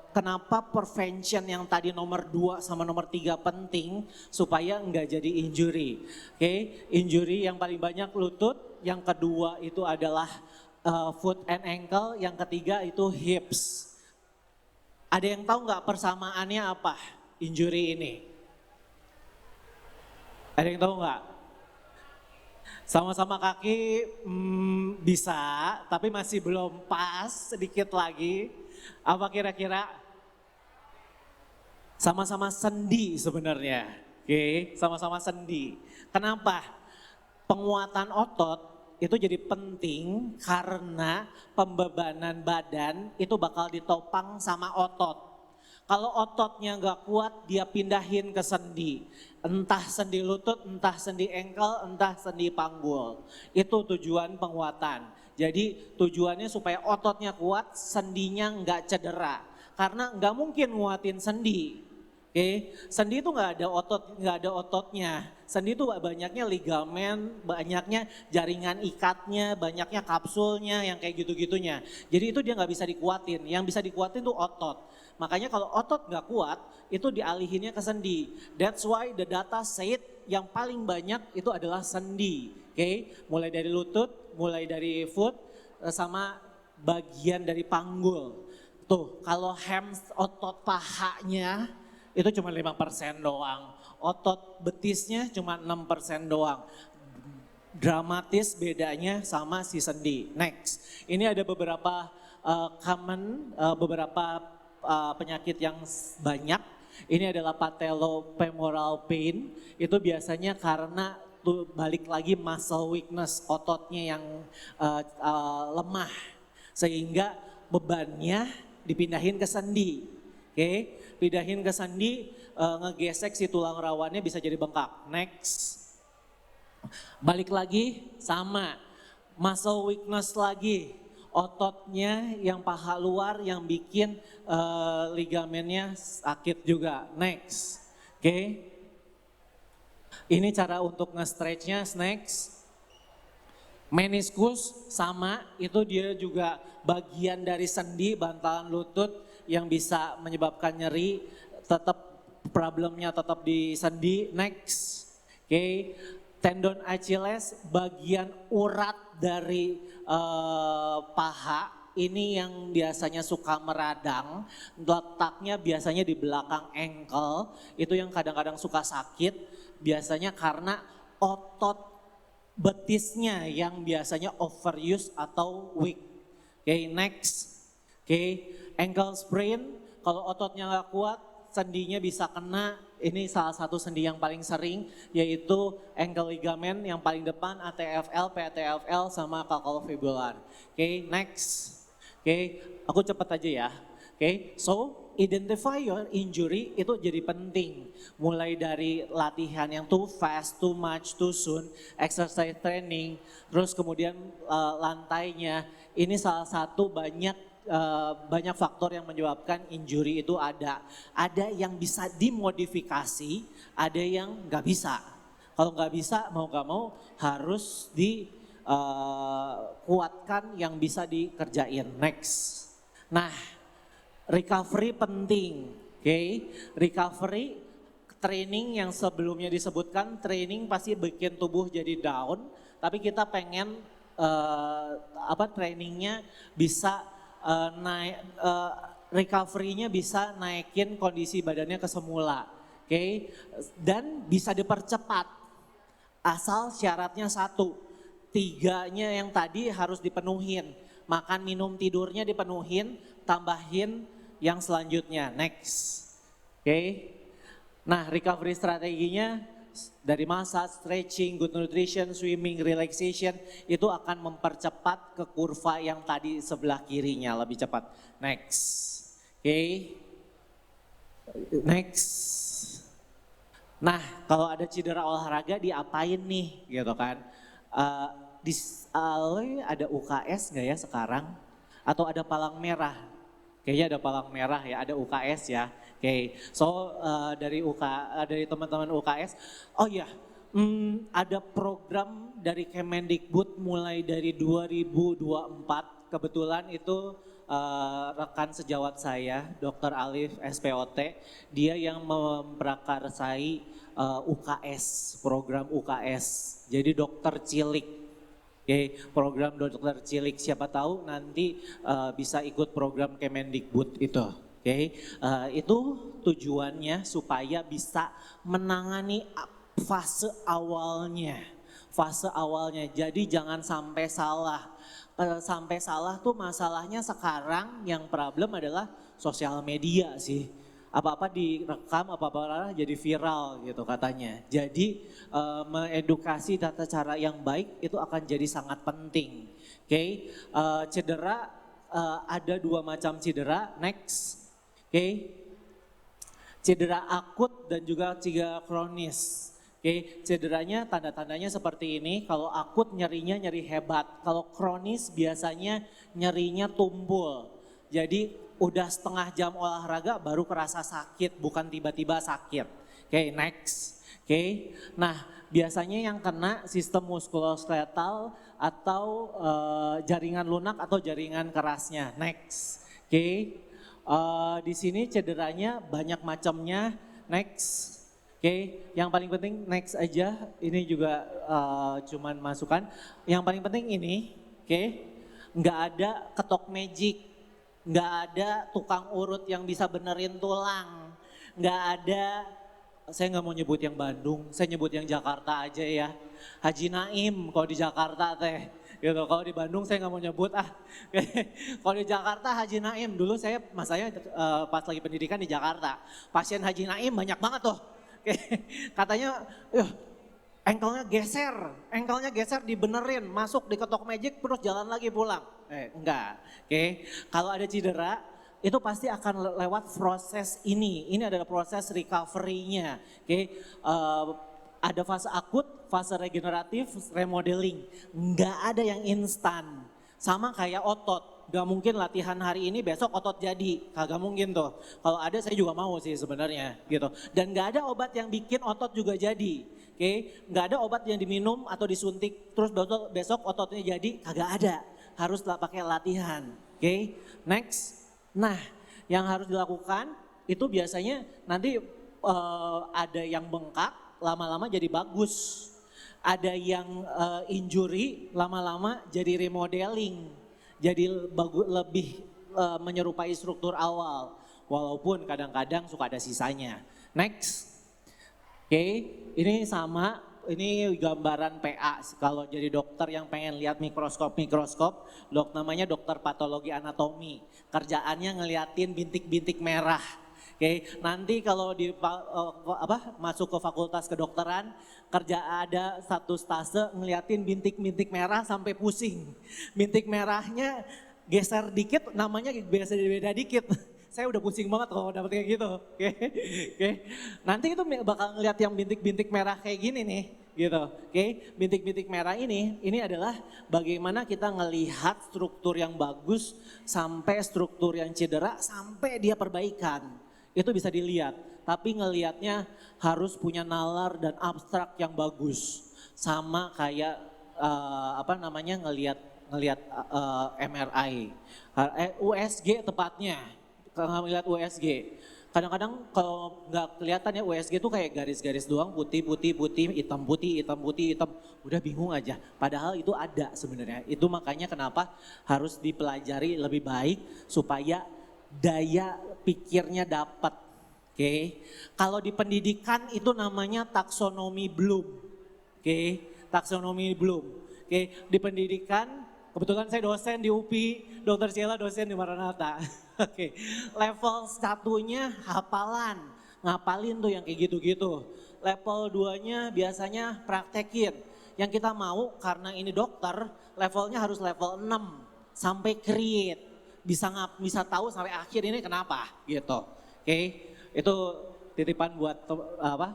kenapa prevention yang tadi nomor 2 sama nomor 3 penting supaya enggak jadi injury. Oke, injury yang paling banyak lutut, yang kedua itu adalah foot and ankle, yang ketiga itu hips. Ada yang tahu nggak persamaannya apa injury ini? Ada yang tahu nggak? Sama-sama kaki bisa, tapi masih belum pas, sedikit lagi. Apa kira-kira? Sama-sama sendi sebenarnya. Oke, sama-sama sendi. Kenapa? penguatan otot itu jadi penting karena pembebanan badan itu bakal ditopang sama otot. Kalau ototnya nggak kuat, dia pindahin ke sendi. Entah sendi lutut, entah sendi engkel, entah sendi panggul. Itu tujuan penguatan. Jadi tujuannya supaya ototnya kuat, sendinya nggak cedera. Karena nggak mungkin nguatin sendi. Oke, sendi itu nggak ada ototnya. Sendi itu banyaknya ligamen, banyaknya jaringan ikatnya, banyaknya kapsulnya, yang kayak gitu-gitunya. Jadi itu dia nggak bisa dikuatin. Yang bisa dikuatin tuh otot. Makanya kalau otot nggak kuat, itu dialihinnya ke sendi. That's why the data said yang paling banyak itu adalah sendi. Oke, mulai dari lutut, mulai dari foot, sama bagian dari panggul. Tuh, kalau otot pahanya itu cuma 5% doang. Otot betisnya cuma 6% doang. Dramatis bedanya sama si sendi. Next, ini ada beberapa penyakit yang banyak. Ini adalah patellofemoral pain. Itu biasanya karena tuh balik lagi muscle weakness, ototnya yang lemah. Sehingga bebannya dipindahin ke sendi. Oke, pindahin ke sendi, ngegesek si tulang rawannya bisa jadi bengkak. Next. Balik lagi sama, muscle weakness lagi. Ototnya yang paha luar yang bikin ligamennya sakit juga. Next. Oke. Ini cara untuk nge-stretchnya, next. Meniskus sama, itu dia juga bagian dari sendi, bantalan lutut yang bisa menyebabkan nyeri, problemnya tetap di sendi. Next. Oke. Tendon Achilles bagian urat dari paha, ini yang biasanya suka meradang, letaknya biasanya di belakang ankle, itu yang kadang-kadang suka sakit, biasanya karena otot betisnya yang biasanya overuse atau weak. Oke, next. Oke, ankle sprain, kalau ototnya nggak kuat, sendinya bisa kena. Ini salah satu sendi yang paling sering, yaitu ankle ligament yang paling depan, ATFL, PTFL, sama calcaneofibular. Oke, next. Oke, aku cepat aja ya. Oke, so identify your injury itu jadi penting. Mulai dari latihan yang too fast, too much, too soon, exercise training, terus kemudian lantainya. Ini salah satu banyak faktor yang menyebabkan injury itu ada. Ada yang bisa dimodifikasi, ada yang nggak bisa. Kalau nggak bisa, mau nggak mau harus dikuatkan yang bisa dikerjain. Next. Nah, recovery penting. Oke, recovery training yang sebelumnya disebutkan, training pasti bikin tubuh jadi down, tapi kita pengen trainingnya bisa recovery-nya bisa naikin kondisi badannya ke semula. Oke, dan bisa dipercepat. Asal syaratnya 1, 3-nya yang tadi harus dipenuhin. Makan, minum, tidurnya dipenuhin, tambahin yang selanjutnya. Next. Oke. Nah, recovery strateginya dari massage, stretching, good nutrition, swimming, relaxation itu akan mempercepat ke kurva yang tadi sebelah kirinya lebih cepat. Next. Oke. Next. Nah, kalau ada cedera olahraga diapain nih gitu kan. Ada UKS nggak ya sekarang? Atau ada palang merah? Kayaknya ada palang merah ya, ada UKS ya. Oke, so dari teman-teman UKS, oh ya, ada program dari Kemendikbud mulai dari 2024, kebetulan itu rekan sejawat saya, Dr. Alif SPOT, dia yang memprakarsai UKS, program UKS, jadi dokter cilik. Oke, program dokter cilik, siapa tahu nanti bisa ikut program Kemendikbud itu. Oke, itu tujuannya supaya bisa menangani fase awalnya. Fase awalnya, jadi jangan sampai salah. Sampai salah tuh masalahnya sekarang yang problem adalah sosial media sih. apa-apa direkam, apa-apa jadi viral gitu katanya. Jadi mengedukasi tata cara yang baik itu akan jadi sangat penting. Oke, cedera ada 2 macam cedera. Next, oke, cedera akut dan juga cedera kronis. Oke, cederanya tanda-tandanya seperti ini. Kalau akut nyerinya nyeri hebat. Kalau kronis biasanya nyerinya tumpul. Jadi udah setengah jam olahraga baru kerasa sakit, bukan tiba-tiba sakit. Oke, next. Oke, nah biasanya yang kena sistem muskuloskeletal atau jaringan lunak atau jaringan kerasnya. Next. Oke, di sini cederanya banyak macamnya. Next. Oke, yang paling penting next aja, ini juga cuman masukan. Yang paling penting ini, oke, nggak ada ketok magic, nggak ada tukang urut yang bisa benerin tulang, nggak ada, saya nggak mau nyebut yang Bandung, saya nyebut yang Jakarta aja ya. Haji Naim kalau di Jakarta teh, gitu. Kalau di Bandung saya nggak mau nyebut Kalau di Jakarta Haji Naim, dulu masanya pas lagi pendidikan di Jakarta, pasien Haji Naim banyak banget tuh. Katanya, engkelnya geser dibenerin, masuk diketok magic terus jalan lagi pulang. Enggak, oke. Kalau ada cedera, itu pasti akan lewat proses ini. Ini adalah proses recovery-nya, oke. Ada fase akut, fase regeneratif, remodeling. Enggak ada yang instan. Sama kayak otot. Gak mungkin latihan hari ini besok otot jadi, kagak mungkin tuh. Kalau ada saya juga mau sih sebenarnya gitu. Dan gak ada obat yang bikin otot juga jadi, oke? Gak ada obat yang diminum atau disuntik terus besok ototnya jadi, kagak ada. Harus pakai latihan, oke? Next, nah yang harus dilakukan itu biasanya nanti ada yang bengkak, lama-lama jadi bagus. Ada yang injury, lama-lama jadi remodeling. Jadi lebih menyerupai struktur awal. Walaupun kadang-kadang suka ada sisanya. Next. Oke, ini sama. Ini gambaran PA. Kalau jadi dokter yang pengen lihat mikroskop, namanya dokter patologi anatomi. Kerjaannya ngeliatin bintik-bintik merah. Oke, nanti kalau masuk ke fakultas kedokteran, kerja ada satu stase ngeliatin bintik-bintik merah sampai pusing. Bintik merahnya geser dikit, namanya biasa beda dikit. Saya udah pusing banget kalau dapet kayak gitu. Oke. Nanti itu bakal ngeliat yang bintik-bintik merah kayak gini nih, gitu. Oke, bintik-bintik merah ini adalah bagaimana kita ngelihat struktur yang bagus sampai struktur yang cedera sampai dia perbaikan. Itu bisa dilihat, tapi ngelihatnya harus punya nalar dan abstrak yang bagus. Sama kayak ngelihat MRI, USG tepatnya. Kalau ngelihat USG, kadang-kadang kalau nggak kelihatan ya USG itu kayak garis-garis doang, putih, hitam, udah bingung aja. Padahal itu ada sebenarnya. Itu makanya kenapa harus dipelajari lebih baik supaya daya pikirnya dapat. Oke. Kalau di pendidikan itu namanya taksonomi Bloom. Oke, taksonomi Bloom. Oke, di pendidikan kebetulan saya dosen di UPI, Dr. Sheila dosen di Maranatha. Oke, level 1-nya hafalan, ngapalin tuh yang kayak gitu-gitu. Level 2-nya biasanya praktekin. Yang kita mau karena ini dokter, levelnya harus level 6 sampai create. Bisa tahu sampai akhir ini kenapa gitu. Oke, itu titipan buat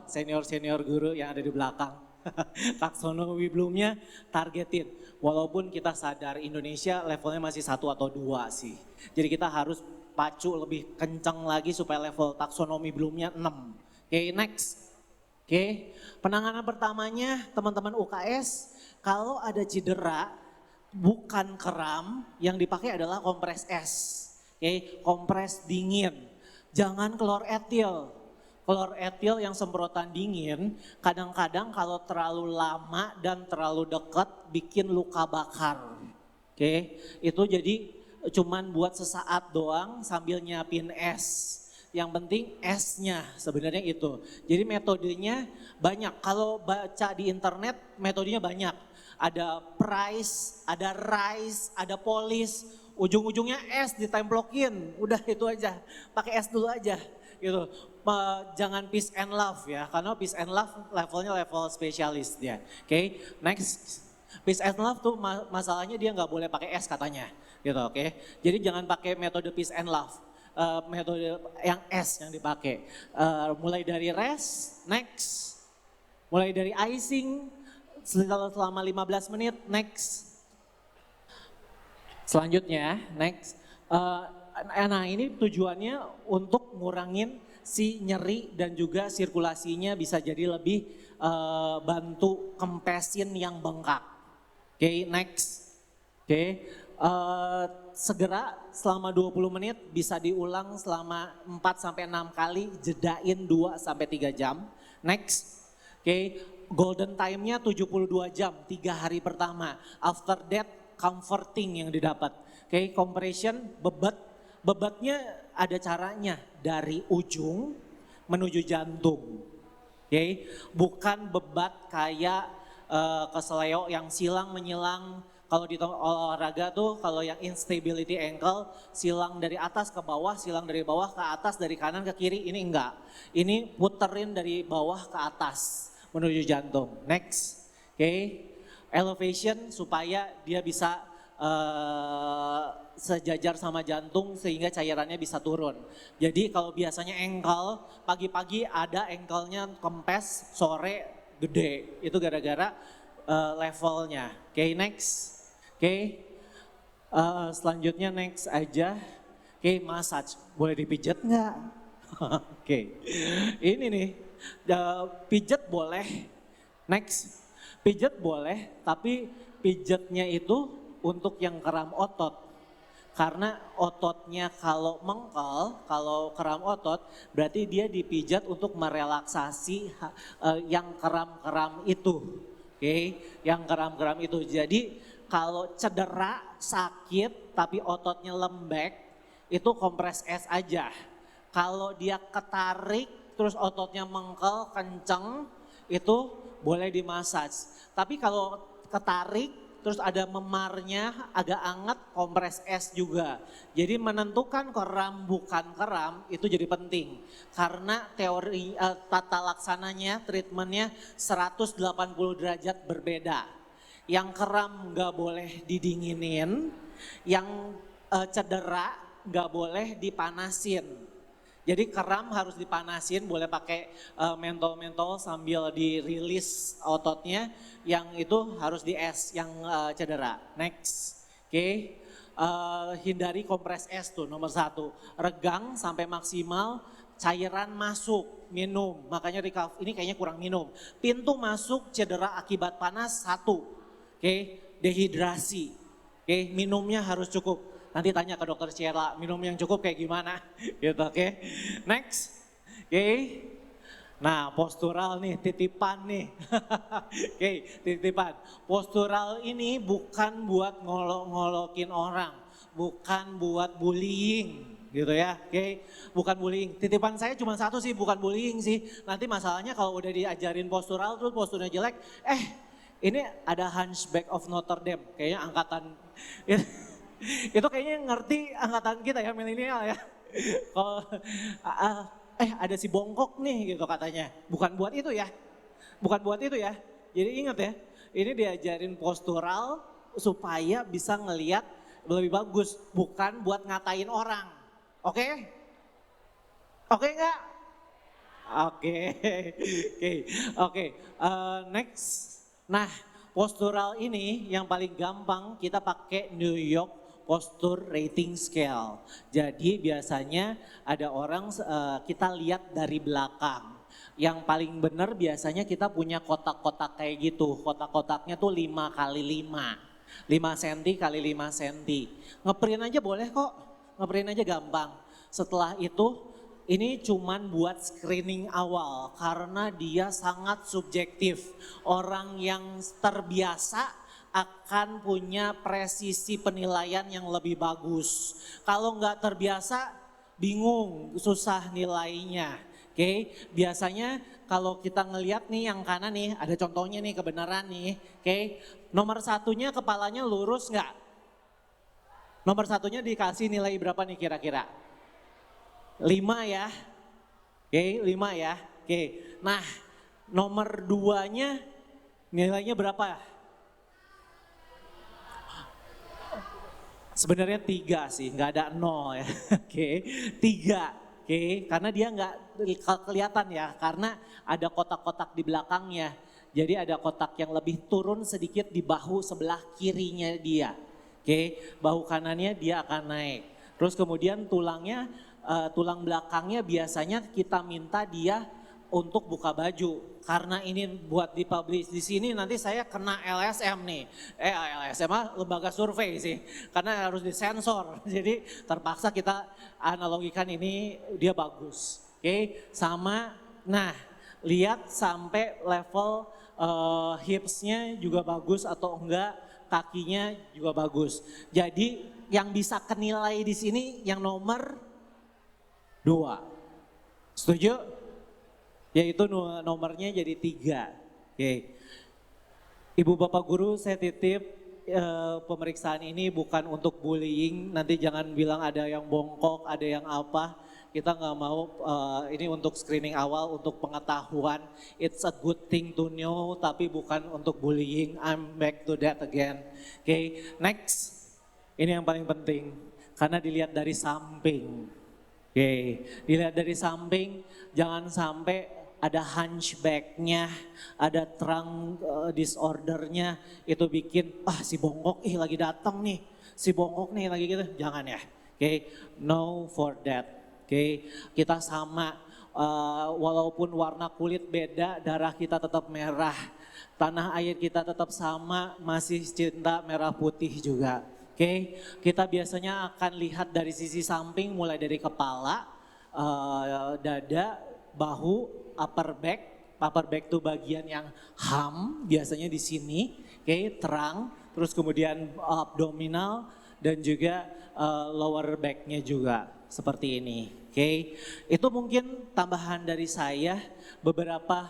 senior guru yang ada di belakang. Taksonomi Bloom-nya targetin. Walaupun kita sadar Indonesia levelnya masih 1 atau 2 sih. Jadi kita harus pacu lebih kencang lagi supaya level taksonomi Bloom-nya 6. Oke, next. Oke, penanganan pertamanya teman-teman UKS, kalau ada cedera bukan kram, yang dipakai adalah kompres es. Oke, kompres dingin. Jangan klor etil. Klor etil yang semprotan dingin, kadang-kadang kalau terlalu lama dan terlalu dekat bikin luka bakar. Oke, itu jadi cuman buat sesaat doang sambil nyiapin es. Yang penting esnya sebenarnya itu. Jadi metodenya banyak. Kalau baca di internet metodenya banyak. Ada price, ada rise, ada polish. ujung-ujungnya es ditemplokin, udah itu aja, pakai es dulu aja gitu. Jangan peace and love ya, karena peace and love levelnya level spesialis dia. Oke, next. Peace and love tuh masalahnya dia nggak boleh pakai es katanya, gitu. Oke, jadi jangan pakai metode peace and love. Metode yang es yang dipakai. Mulai dari rest, next. Mulai dari icing, selama 15 menit, next. Selanjutnya, next. Nah ini tujuannya untuk ngurangin si nyeri dan juga sirkulasinya bisa jadi lebih bantu kempesin yang bengkak. Oke, next. Oke, segera selama 20 menit bisa diulang selama 4-6 kali, jedain 2-3 jam. Next. Oke, golden time-nya 72 jam, 3 hari pertama. After that, comforting yang didapat. Oke, compression, bebatnya ada caranya dari ujung menuju jantung. Oke, bukan bebat kayak keseleo yang silang menyilang. Kalau di olahraga tuh kalau yang instability ankle silang dari atas ke bawah, silang dari bawah ke atas, dari kanan ke kiri, ini enggak. Ini puterin dari bawah ke atas menuju jantung. Next, oke, elevation supaya dia bisa sejajar sama jantung sehingga cairannya bisa turun. Jadi kalau biasanya ankle, pagi-pagi ada ankle-nya kempes, sore gede. Itu gara-gara levelnya. Oke, next. Oke, selanjutnya next aja. Oke, massage. Boleh dipijat nggak? Oke, ini nih, pijat boleh. Next, pijat boleh, tapi pijatnya itu untuk yang kram otot. Karena ototnya kalau mengkel, kalau kram otot, berarti dia dipijat untuk merelaksasi yang kram-kram itu. Oke, yang kram-kram itu. Jadi kalau cedera, sakit, tapi ototnya lembek, itu kompres es aja. Kalau dia ketarik, terus ototnya mengkel, kenceng, itu boleh dimasaj. Tapi kalau ketarik, terus ada memarnya, agak anget, kompres es juga. Jadi menentukan kram bukan kram itu jadi penting. Karena teori tata laksananya, treatmentnya 180 derajat berbeda. Yang kram nggak boleh didinginin, yang cedera nggak boleh dipanasin. Jadi kram harus dipanasin, boleh pakai mentol-mentol sambil dirilis ototnya, yang itu harus di es, yang cedera. Next, oke. Hindari kompres es tuh nomor 1. Regang sampai maksimal, cairan masuk, minum. Makanya ini kayaknya kurang minum. Pintu masuk, cedera akibat panas 1. Oke, dehidrasi. Oke, minumnya harus cukup. Nanti tanya ke dokter Ciela, minum yang cukup kayak gimana? Gitu, oke. Next. Oke. Nah, postural nih, titipan nih. Oke, titipan. Postural ini bukan buat ngolok-ngolokin orang, bukan buat bullying, gitu ya. Oke, bukan bullying. Titipan saya cuma satu sih, bukan bullying sih. Nanti masalahnya kalau udah diajarin postural terus posturnya jelek, ini ada Hunchback of Notre Dame, kayaknya angkatan itu kayaknya ngerti angkatan kita ya, milenial ya. Kalau ada si bongkok nih gitu katanya, bukan buat itu ya, bukan buat itu ya. Jadi ingat ya, ini diajarin postural supaya bisa ngelihat lebih bagus, bukan buat ngatain orang. Oke? Oke nggak? Oke. Next. Nah, postural ini yang paling gampang kita pakai New York Posture Rating Scale. Jadi biasanya ada orang kita lihat dari belakang. Yang paling benar biasanya kita punya kotak-kotak kayak gitu. Kotak-kotaknya tuh 5 kali 5. 5 cm kali 5 cm. Ngeprint aja boleh kok. Ngeprint aja gampang. Setelah itu ini cuman buat screening awal karena dia sangat subjektif. Orang yang terbiasa akan punya presisi penilaian yang lebih bagus. Kalau nggak terbiasa bingung, susah nilainya. Oke, biasanya kalau kita ngelihat nih yang kanan nih, ada contohnya nih kebenaran nih. Oke, nomor 1-nya kepalanya lurus nggak? Nomor satunya dikasih nilai berapa nih kira-kira? 5 ya. Oke, 5 ya. Oke. Nah, nomor 2-nya nilainya berapa? Sebenarnya 3 sih, nggak ada 0 ya. Oke, 3. Oke, karena dia nggak kelihatan ya, karena ada kotak-kotak di belakangnya. Jadi ada kotak yang lebih turun sedikit di bahu sebelah kirinya dia. Oke, bahu kanannya dia akan naik. Terus kemudian tulangnya, tulang belakangnya biasanya kita minta dia untuk buka baju. Karena ini buat dipublish di sini nanti saya kena LSM nih. LSM lembaga survei sih. Karena harus disensor. Jadi terpaksa kita analogikan ini dia bagus. Oke, sama. Nah, lihat sampai level hipsnya juga bagus atau enggak, kakinya juga bagus. Jadi yang bisa kenilai di sini yang nomor 2. Setuju? Yaitu nomornya jadi 3. Oke. Ibu Bapak Guru, saya titip pemeriksaan ini bukan untuk bullying. Nanti jangan bilang ada yang bongkok, ada yang apa. Kita nggak mau, ini untuk screening awal, untuk pengetahuan. It's a good thing to know, tapi bukan untuk bullying. I'm back to that again. Oke, next. Ini yang paling penting, karena dilihat dari samping. Oke, dilihat dari samping, jangan sampai ada hunchback-nya, ada trunk disordernya, itu bikin, si bongkok lagi datang nih, si bongkok nih lagi gitu, jangan ya. Oke, no for that. Oke, kita sama, walaupun warna kulit beda, darah kita tetap merah. Tanah air kita tetap sama, masih cinta merah putih juga. Oke, kita biasanya akan lihat dari sisi samping, mulai dari kepala, dada, bahu, upper back. Upper back itu bagian yang biasanya di sini. Oke, terang, terus kemudian abdominal dan juga lower back-nya juga. Seperti ini, oke. Itu mungkin tambahan dari saya, beberapa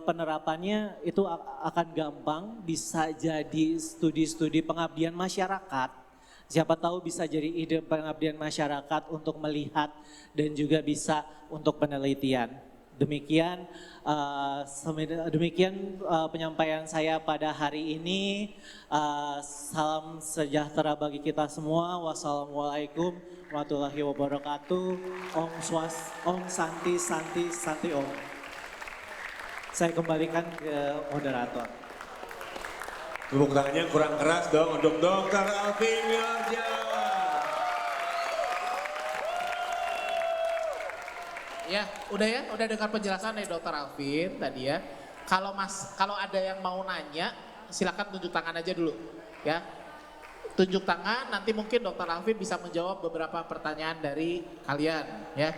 penerapannya itu akan gampang, bisa jadi studi-studi pengabdian masyarakat. Siapa tahu bisa jadi ide pengabdian masyarakat untuk melihat dan juga bisa untuk penelitian. Demikian penyampaian saya pada hari ini. Salam sejahtera bagi kita semua. Wassalamualaikum warahmatullahi wabarakatuh. Om Santi Santi Santi Om. Saya kembalikan ke moderator. Tepuk tangannya kurang keras dong untuk Dr. Alvin Wiharja. Ya, udah dengar penjelasan dari Dr. Alvin tadi ya. Kalau ada yang mau nanya, silakan tunjuk tangan aja dulu, ya. Tunjuk tangan, nanti mungkin Dr. Alvin bisa menjawab beberapa pertanyaan dari kalian, ya.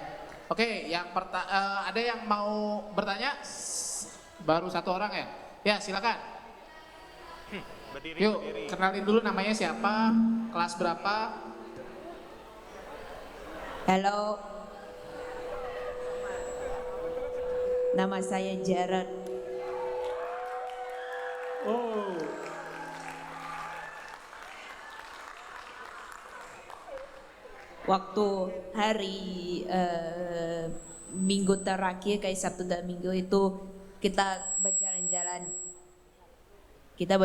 Oke, ada yang mau bertanya? Baru 1 orang ya? Ya, silakan. Yuk, kenalin dulu namanya siapa, kelas berapa? Halo. Nama saya Jared. Oh. Waktu hari minggu terakhir kayak Sabtu dan Minggu itu kita berjalan-jalan. Kita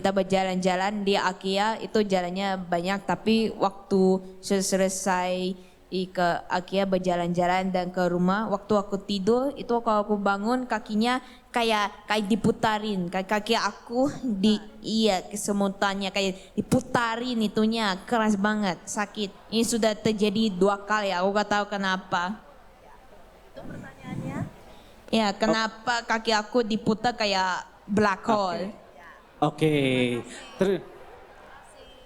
berjalan-jalan di IKEA, itu jalannya banyak, tapi waktu selesai ke IKEA berjalan-jalan dan ke rumah, waktu aku tidur itu kalau aku bangun kakinya kayak diputarin, kayak kaki aku kesemutannya kayak diputarin, itunya keras banget, sakit. Ini sudah terjadi 2 kali, aku gak tahu kenapa. Itu pertanyaannya? Ya, kenapa kaki aku diputar kayak black hole. Oke.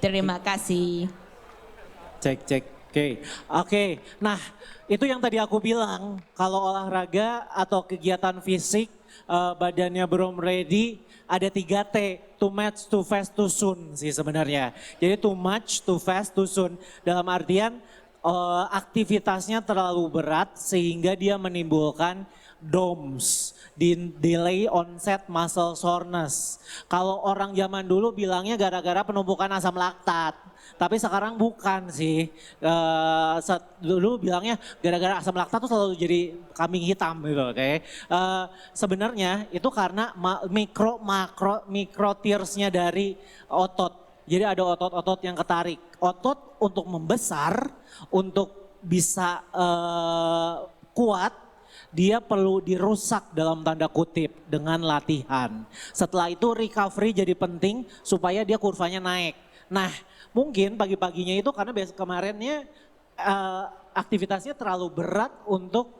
Terima kasih. Cek. Oke. Nah, itu yang tadi aku bilang, kalau olahraga atau kegiatan fisik, badannya belum ready, ada 3T, too much, too fast, too soon sih sebenarnya. Jadi too much, too fast, too soon. Dalam artian aktivitasnya terlalu berat sehingga dia menimbulkan DOMS, delay onset muscle soreness. Kalau orang zaman dulu bilangnya gara-gara penumpukan asam laktat, tapi sekarang bukan sih. Dulu bilangnya gara-gara asam laktat tuh selalu jadi kambing hitam gitu, oke. Sebenarnya itu karena mikro tearsnya dari otot. Jadi ada otot-otot yang ketarik. Otot untuk membesar, untuk bisa kuat, dia perlu dirusak dalam tanda kutip dengan latihan. Setelah itu recovery jadi penting supaya dia kurvanya naik. Nah mungkin pagi-paginya itu karena kemarinnya aktivitasnya terlalu berat untuk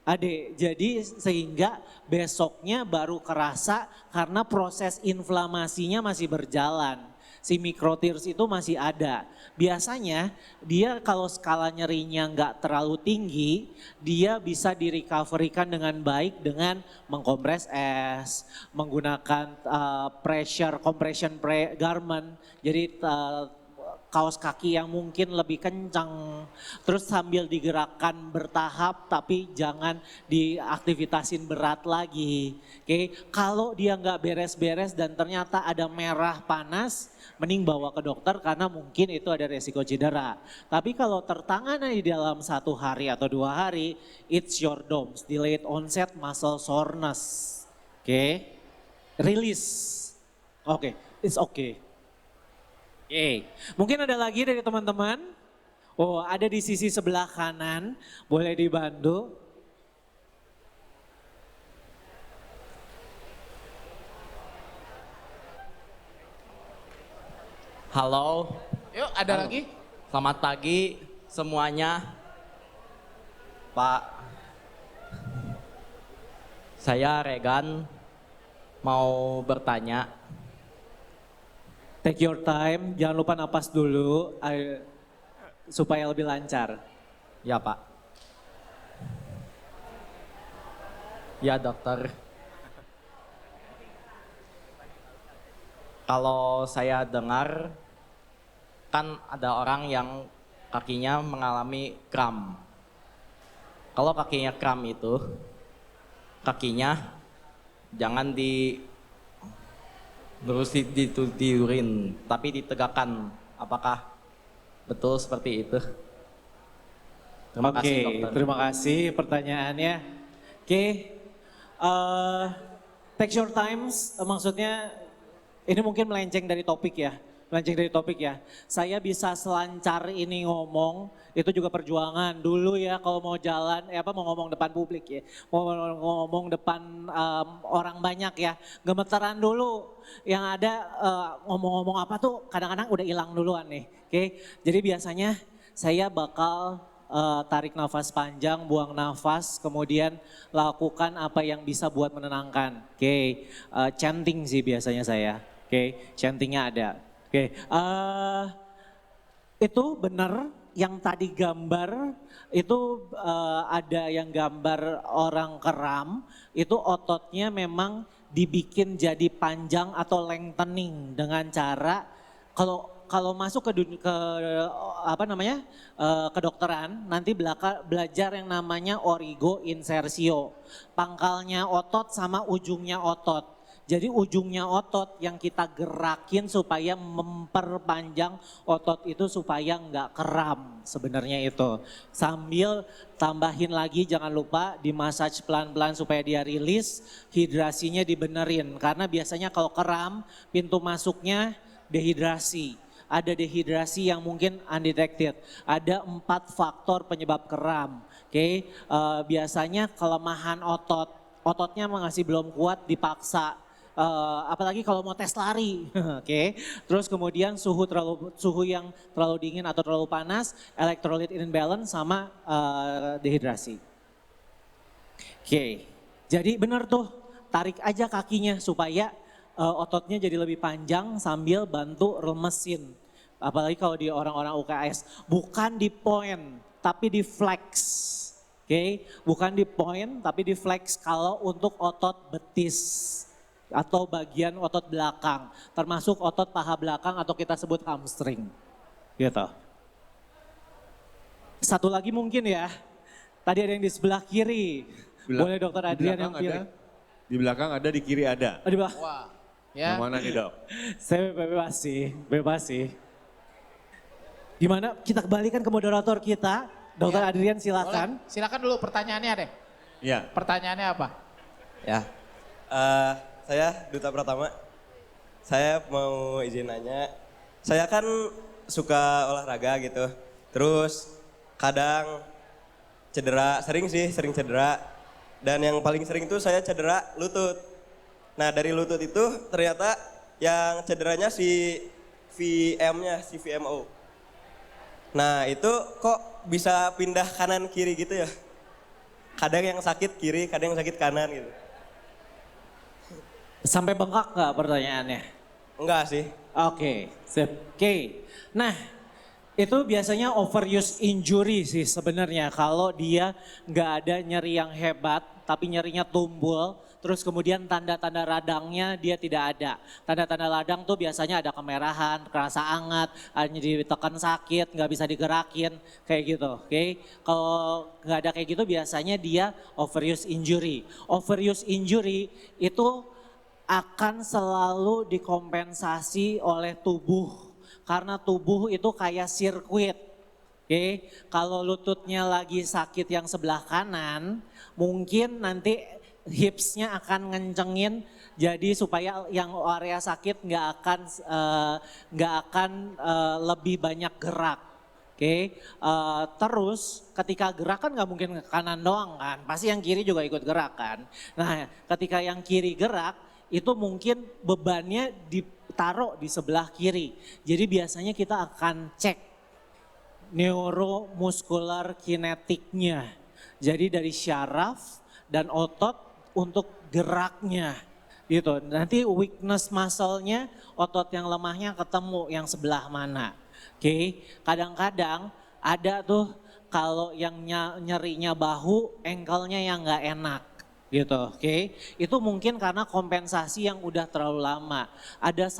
Ade. Jadi sehingga besoknya baru kerasa karena proses inflamasinya masih berjalan. Si mikrotears itu masih ada. Biasanya dia kalau skala nyerinya nggak terlalu tinggi, dia bisa direcoverikan dengan baik dengan mengkompres es, menggunakan compression garment. Jadi kaos kaki yang mungkin lebih kencang, terus sambil digerakkan bertahap tapi jangan diaktivitasin berat lagi. Oke, kalau dia nggak beres-beres dan ternyata ada merah panas, mending bawa ke dokter karena mungkin itu ada resiko cedera. Tapi kalau tertangani di dalam 1 hari atau 2 hari, it's your DOMS, delayed onset muscle soreness. Oke, release. Oke, it's okay. Oke, mungkin ada lagi dari teman-teman. Oh, ada di sisi sebelah kanan, boleh dibantu. Halo. Yuk, ada Halo. lagi? Selamat pagi semuanya. Pak, saya Regan mau bertanya. Take your time, jangan lupa napas dulu supaya lebih lancar. Ya Pak. Ya dokter. Kalau saya dengar kan ada orang yang kakinya mengalami kram. Kalau kakinya kram itu, kakinya jangan ditidurin, tapi ditegakkan. Apakah betul seperti itu? Terima kasih dokter. Terima kasih pertanyaannya. Oke, take your times, maksudnya ini mungkin melenceng dari topik ya. Saya bisa selancar ini ngomong, itu juga perjuangan dulu ya kalau mau jalan, mau ngomong depan publik ya. Mau ngomong depan orang banyak ya, gemeteran dulu. Yang ada ngomong-ngomong apa tuh kadang-kadang udah hilang duluan nih. Oke, jadi biasanya saya bakal tarik nafas panjang, buang nafas, kemudian lakukan apa yang bisa buat menenangkan. Oke, chanting sih biasanya saya. Oke, chantingnya ada. Oke, itu benar yang tadi gambar itu ada yang gambar orang kram, itu ototnya memang dibikin jadi panjang atau lengthening dengan cara kalau masuk ke kedokteran nanti belajar yang namanya origo insertio, pangkalnya otot sama ujungnya otot. Jadi ujungnya otot yang kita gerakin supaya memperpanjang otot itu supaya nggak kram sebenarnya itu. Sambil tambahin lagi jangan lupa dimasaj pelan-pelan supaya dia rilis, hidrasinya dibenerin. Karena biasanya kalau kram pintu masuknya dehidrasi. Ada dehidrasi yang mungkin undetected. Ada 4 faktor penyebab kram. Oke, biasanya kelemahan ototnya masih belum kuat dipaksa. Apalagi kalau mau tes lari, oke. Terus kemudian suhu yang terlalu dingin atau terlalu panas, electrolyte imbalance sama dehidrasi. Oke, jadi benar tuh tarik aja kakinya supaya ototnya jadi lebih panjang sambil bantu remesin. Apalagi kalau di orang-orang UKS, bukan di point tapi di flex. Oke, bukan di point tapi di flex kalau untuk otot betis atau bagian otot belakang, termasuk otot paha belakang atau kita sebut hamstring. Gitu. Satu lagi mungkin ya, tadi ada yang di sebelah kiri. Boleh Dokter Di Adrian yang belakang pilih. ada, di belakang ada, di kiri ada. Oh, di bawah. Wah, Yang ya. mana nih dok? Saya bebas sih. Gimana? Kita kembalikan ke moderator kita. Dokter Ya. Adrian silakan. Boleh. Silakan dulu pertanyaannya deh. Ya. Pertanyaannya apa? Ya, saya Duta Pratama. Saya mau izin nanya, saya kan suka olahraga gitu. Terus kadang cedera, sering cedera. Dan yang paling sering tuh saya cedera lutut. Nah dari lutut itu ternyata yang cederanya si VM-nya, si VMO. Nah itu kok bisa pindah kanan kiri gitu ya? Kadang yang sakit kiri, kadang yang sakit kanan gitu. Sampai bengkak nggak pertanyaannya? Enggak sih. Oke, sip. Oke. Nah, itu biasanya overuse injury sih sebenarnya. Kalau dia nggak ada nyeri yang hebat, tapi nyerinya tumbul, terus kemudian tanda-tanda radangnya dia tidak ada. Tanda-tanda radang tuh biasanya ada kemerahan, kerasa hangat, hanya ditekan sakit, nggak bisa digerakin, kayak gitu. Oke, kalau nggak ada kayak gitu biasanya dia overuse injury. Overuse injury itu akan selalu dikompensasi oleh tubuh. Karena tubuh itu kayak sirkuit. Oke, kalau lututnya lagi sakit yang sebelah kanan, mungkin nanti hipsnya akan ngencengin jadi supaya yang area sakit nggak akan lebih banyak gerak. Oke, terus ketika gerak kan nggak mungkin ke kanan doang kan, pasti yang kiri juga ikut gerak kan. Nah, ketika yang kiri gerak itu mungkin bebannya ditaruh di sebelah kiri. Jadi biasanya kita akan cek neuromuskular kinetiknya. Jadi dari syaraf dan otot untuk geraknya gitu. Nanti weakness muscle-nya, otot yang lemahnya ketemu yang sebelah mana. Oke, kadang-kadang ada tuh kalau yang nyerinya bahu, ankle-nya yang nggak enak gitu. Oke, itu mungkin karena kompensasi yang udah terlalu lama. Ada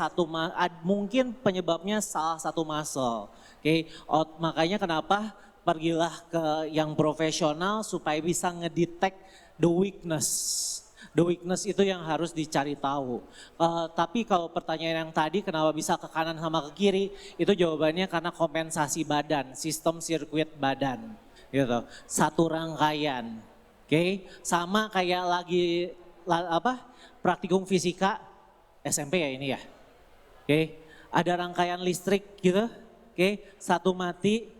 mungkin penyebabnya salah satu muscle. Oke, makanya kenapa pergilah ke yang profesional supaya bisa ngedetect the weakness. The weakness itu yang harus dicari tahu. Tapi kalau pertanyaan yang tadi kenapa bisa ke kanan sama ke kiri, itu jawabannya karena kompensasi badan, sistem sirkuit badan, gitu. Satu rangkaian, oke? Sama kayak praktikum fisika SMP ya ini ya, oke? Ada rangkaian listrik gitu, oke? Satu mati,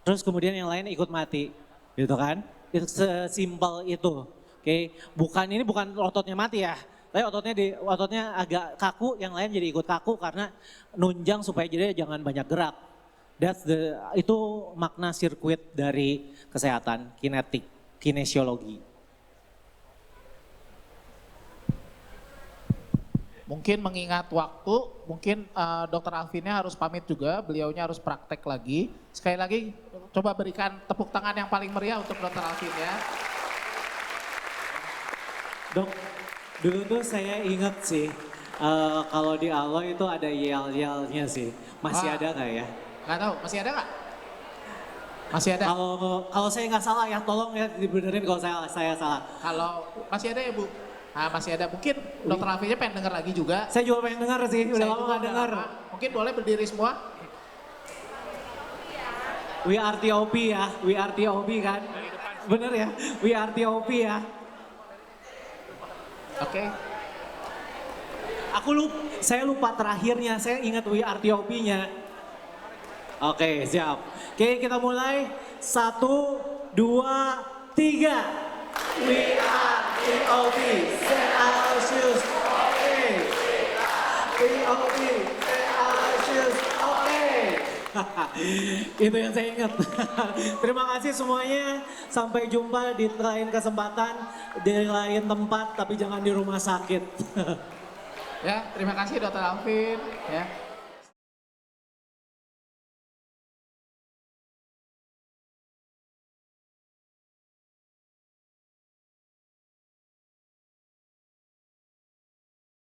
terus kemudian yang lain ikut mati, gitu kan? Itu sesimpel itu. Oke, ini bukan ototnya mati ya, tapi ototnya agak kaku, yang lain jadi ikut kaku karena nunjang supaya jadi jangan banyak gerak. Itu makna sirkuit dari kesehatan, kinesiologi. Mungkin mengingat waktu, mungkin Dokter Alvinnya harus pamit juga, beliaunya harus praktek lagi. Sekali lagi coba berikan tepuk tangan yang paling meriah untuk Dokter Alvin ya. Dok, dulu tuh saya ingat sih, kalau di Alo itu ada yel-yelnya sih. Masih ada nggak ya? Nggak tahu, masih ada nggak? Masih ada. Kalau saya nggak salah ya, tolong ya dibenerin kalau saya salah. Kalau masih ada ya Bu? Nah, masih ada. Mungkin Dokter Alvinnya pengen dengar lagi juga. Saya juga pengen dengar sih, udah Saya lama juga nggak udah dengar. lama. Mungkin boleh berdiri semua. We are TOP ya, we are TOP kan? Bener ya, we are TOP ya. Oke. Saya lupa terakhirnya, saya ingat we are TOP-nya. Oke, siap. Oke, kita mulai. 1, 2, 3. We are TOP, set our shoes, oke. TOP, set our shoes, oke. Itu yang saya ingat. Terima kasih semuanya. Sampai jumpa di lain kesempatan, di lain tempat, tapi jangan di rumah sakit. Ya, terima kasih Dokter Alvin. Ya.